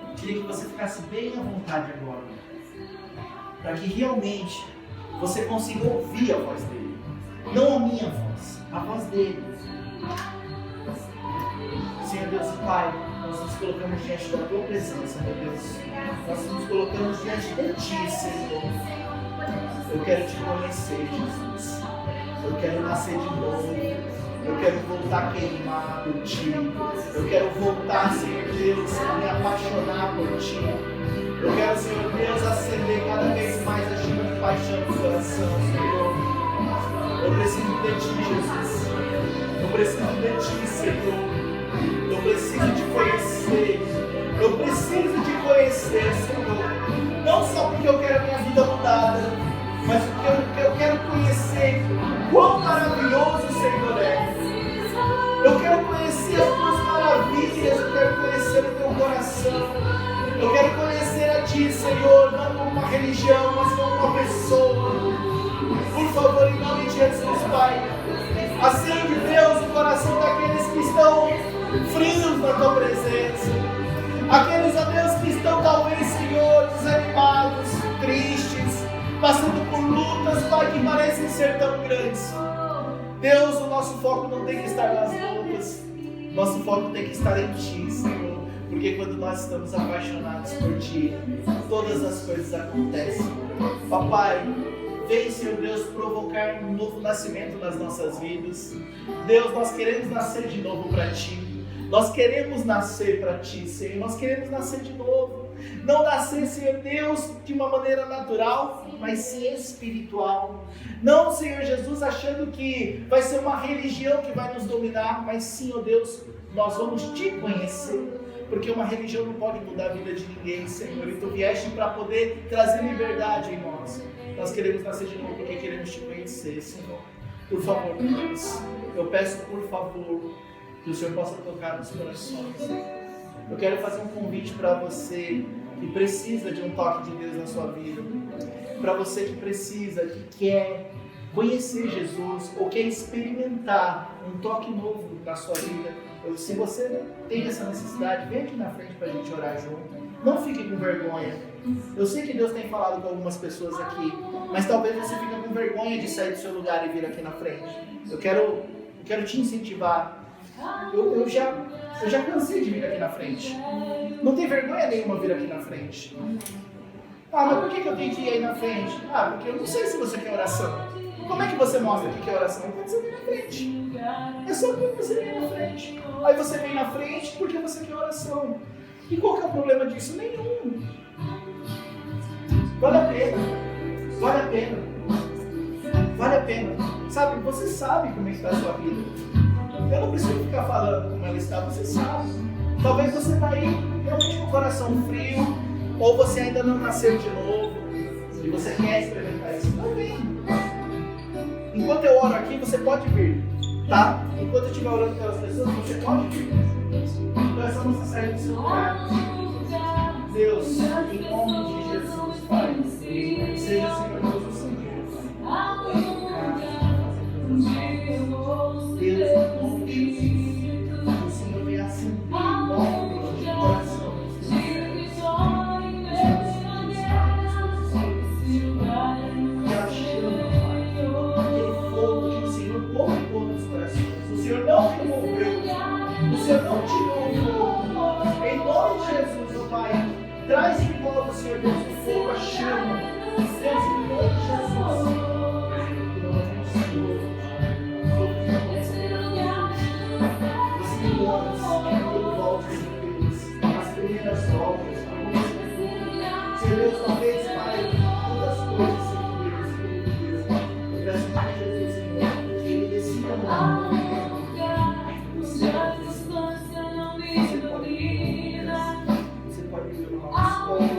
Eu queria que você ficasse bem à vontade agora. Para que realmente você consiga ouvir a voz dele. Não a minha voz, a voz dele. Senhor Deus e Pai, nós nos colocamos diante da Tua presença, meu Deus. Nós nos colocamos diante de Ti, Senhor. Eu quero Te conhecer, Jesus. Eu quero nascer de novo. Eu quero voltar a queimar por Ti. Eu quero voltar, Senhor Deus, a me apaixonar por Ti. Eu quero, Senhor Deus, acender cada vez mais a chama de paixão no coração, Senhor. Eu preciso de Ti, Jesus. Eu preciso de Ti, Senhor. Eu preciso Te conhecer. Eu preciso Te conhecer, Senhor. Não só porque eu quero a minha vida mudada, mas porque eu quero conhecer quão maravilhoso o Senhor é. Eu quero conhecer as Tuas maravilhas. Eu quero conhecer o Teu coração. Eu quero conhecer a Ti, Senhor, não como uma religião, mas como uma pessoa. Por favor, em nome de Jesus, Pai, acende, Deus, o coração daqueles que estão frios na Tua presença. Aqueles, ó Deus, que estão talvez, Senhor, desanimados, tristes, passando por lutas, Pai, que parecem ser tão grandes. Deus, o nosso foco não tem que estar nas lutas. Nosso foco tem que estar em Ti, Senhor. Porque quando nós estamos apaixonados por Ti, todas as coisas acontecem. Papai, vem, Senhor Deus, provocar um novo nascimento nas nossas vidas. Deus, nós queremos nascer de novo para Ti. Nós queremos nascer para Ti, Senhor. Nós queremos nascer de novo. Não nascer, Senhor Deus, de uma maneira natural, mas sim espiritual. Não, Senhor Jesus, achando que vai ser uma religião que vai nos dominar, mas sim, ó Deus, nós vamos Te conhecer. Porque uma religião não pode mudar a vida de ninguém, Senhor. E Tu vieste para poder trazer liberdade em nós. Nós queremos nascer de novo porque queremos Te conhecer, Senhor. Por favor, Deus, eu peço, por favor, que o Senhor possa tocar nos corações. Eu quero fazer um convite para você que precisa de um toque de Deus na sua vida. Para você que precisa, que quer conhecer Jesus ou quer experimentar um toque novo na sua vida. Se você tem essa necessidade, vem aqui na frente para a gente orar junto. Não fique com vergonha. Eu sei que Deus tem falado com algumas pessoas aqui, mas talvez você fique com vergonha de sair do seu lugar e vir aqui na frente. Eu quero te incentivar Eu já cansei de vir aqui na frente. Não tem vergonha nenhuma vir aqui na frente. Ah, mas por que eu tenho que ir aí na frente? Ah, porque eu não sei se você quer oração. Como é que você mostra que quer oração? Quando você vem na frente. É só quando você vem na frente. Aí você vem na frente porque você quer oração. E qual que é o problema disso? Nenhum. Vale a pena. Vale a pena. Vale a pena. Sabe, você sabe como é que está a sua vida. Eu não preciso ficar falando como ela está, você sabe. Talvez você está aí realmente com o coração frio, ou você ainda não nasceu de novo, e você quer experimentar isso. Não vem. Enquanto eu oro aqui, você pode vir, tá? Enquanto eu estiver orando pelas pessoas, você pode vir. Então é só você sair do seu lugar. Deus, em nome de Jesus, Pai, seja Senhor Deus o Senhor, Pai. Deus, em nome de Jesus, o Senhor vem acender novamente o coração dos teus servos. Que ela chama, Pai, aquele fogo que o Senhor colocou nos corações. O Senhor não removeu, o Senhor não tirou o fogo. Em nome de Jesus, ó Pai, traz de volta, Senhor Deus, o fogo, a chama. Deus, em nome de Jesus. As primeiras obras, Senhor Deus, talvez, Pai, todas as coisas, Senhor Deus, eu peço para Jesus, Senhor, que Ele decida amar. Você pode viver uma nova escola.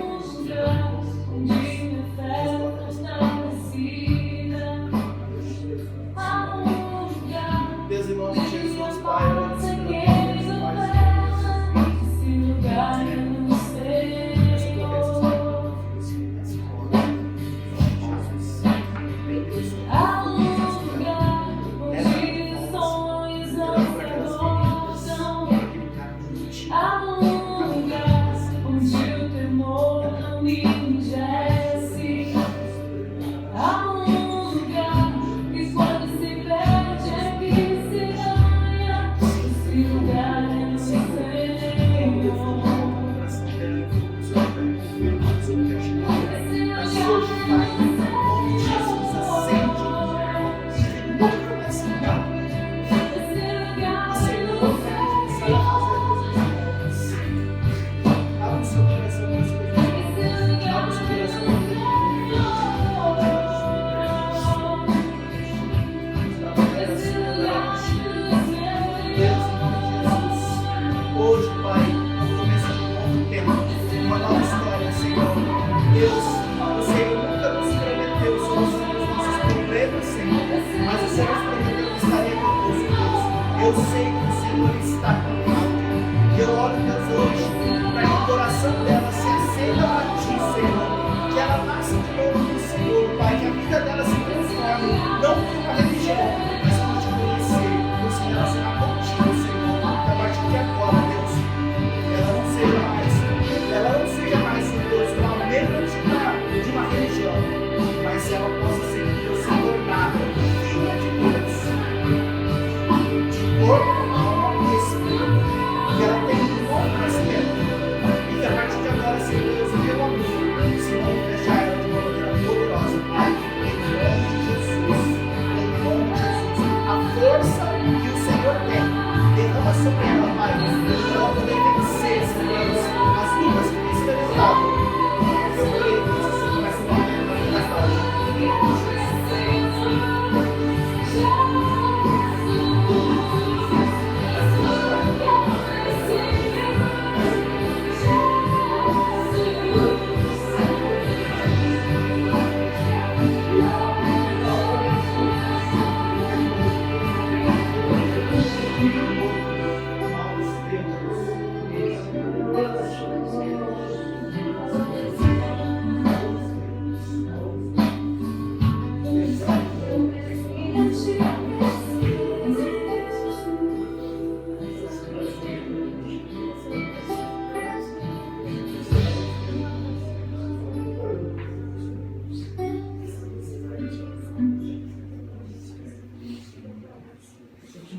Deus, em nome de Jesus, Pai, eu amo, Senhor.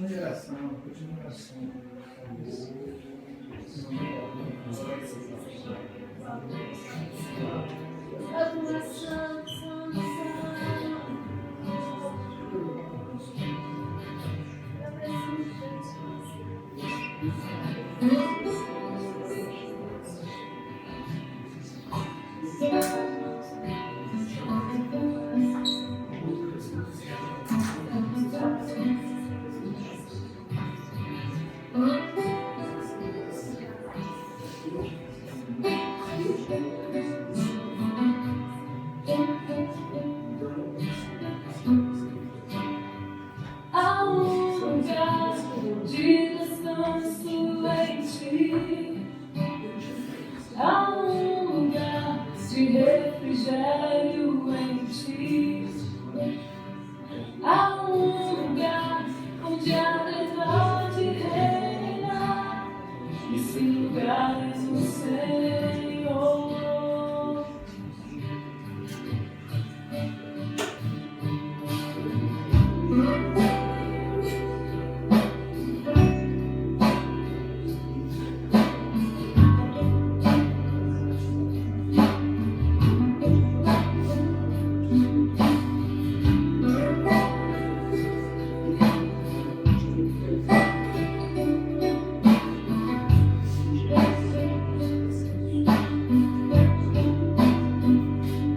Continue a oração, continue a oração. Há um lugar de descanso em ti. Há um lugar de refrigério em ti. Há um lugar onde a verdade reina. Esse lugar é o Senhor.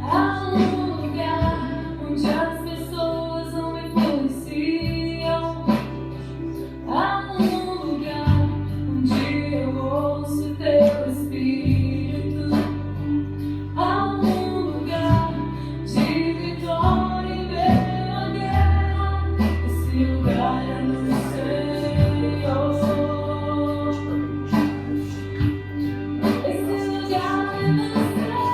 Há um lugar onde as pessoas não influenciam. Há um lugar onde eu ouço teu espírito. Há um lugar de vitória em meio à guerra. Esse lugar é no Senhor. Esse lugar é no Senhor.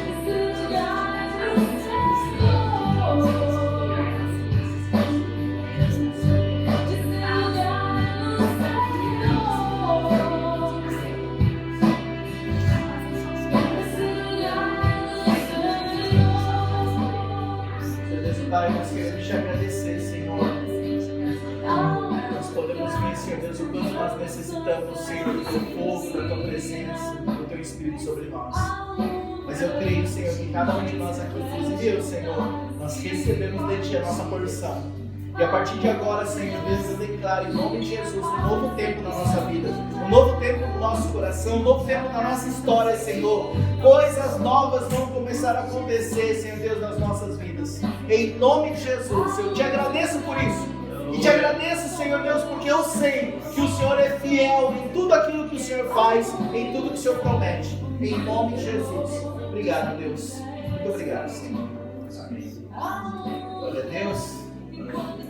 Esse lugar é no Senhor. Esse lugar Deus Pai, nós queremos te agradecer, Senhor. Nós podemos ver, Senhor Deus, o quanto nós necessitamos, Senhor, do teu fogo, da tua presença, do teu Espírito sobre nós. Mas eu creio, Senhor, que cada um de nós aqui, inclusive eu, Senhor, nós recebemos de Ti a nossa porção. E a partir de agora, Senhor Deus, eu declaro em nome de Jesus um novo tempo na nossa vida, um novo tempo no nosso coração, um novo tempo na nossa história, Senhor. Coisas novas vão começar a acontecer, Senhor Deus, nas nossas vidas. Em nome de Jesus, eu te agradeço por isso. E te agradeço, Senhor Deus, porque eu sei que o Senhor é fiel em tudo aquilo que o Senhor faz, em tudo que o Senhor promete. Em nome de Jesus. Obrigado, Deus. Muito obrigado, Senhor. Amém. Glória a Deus.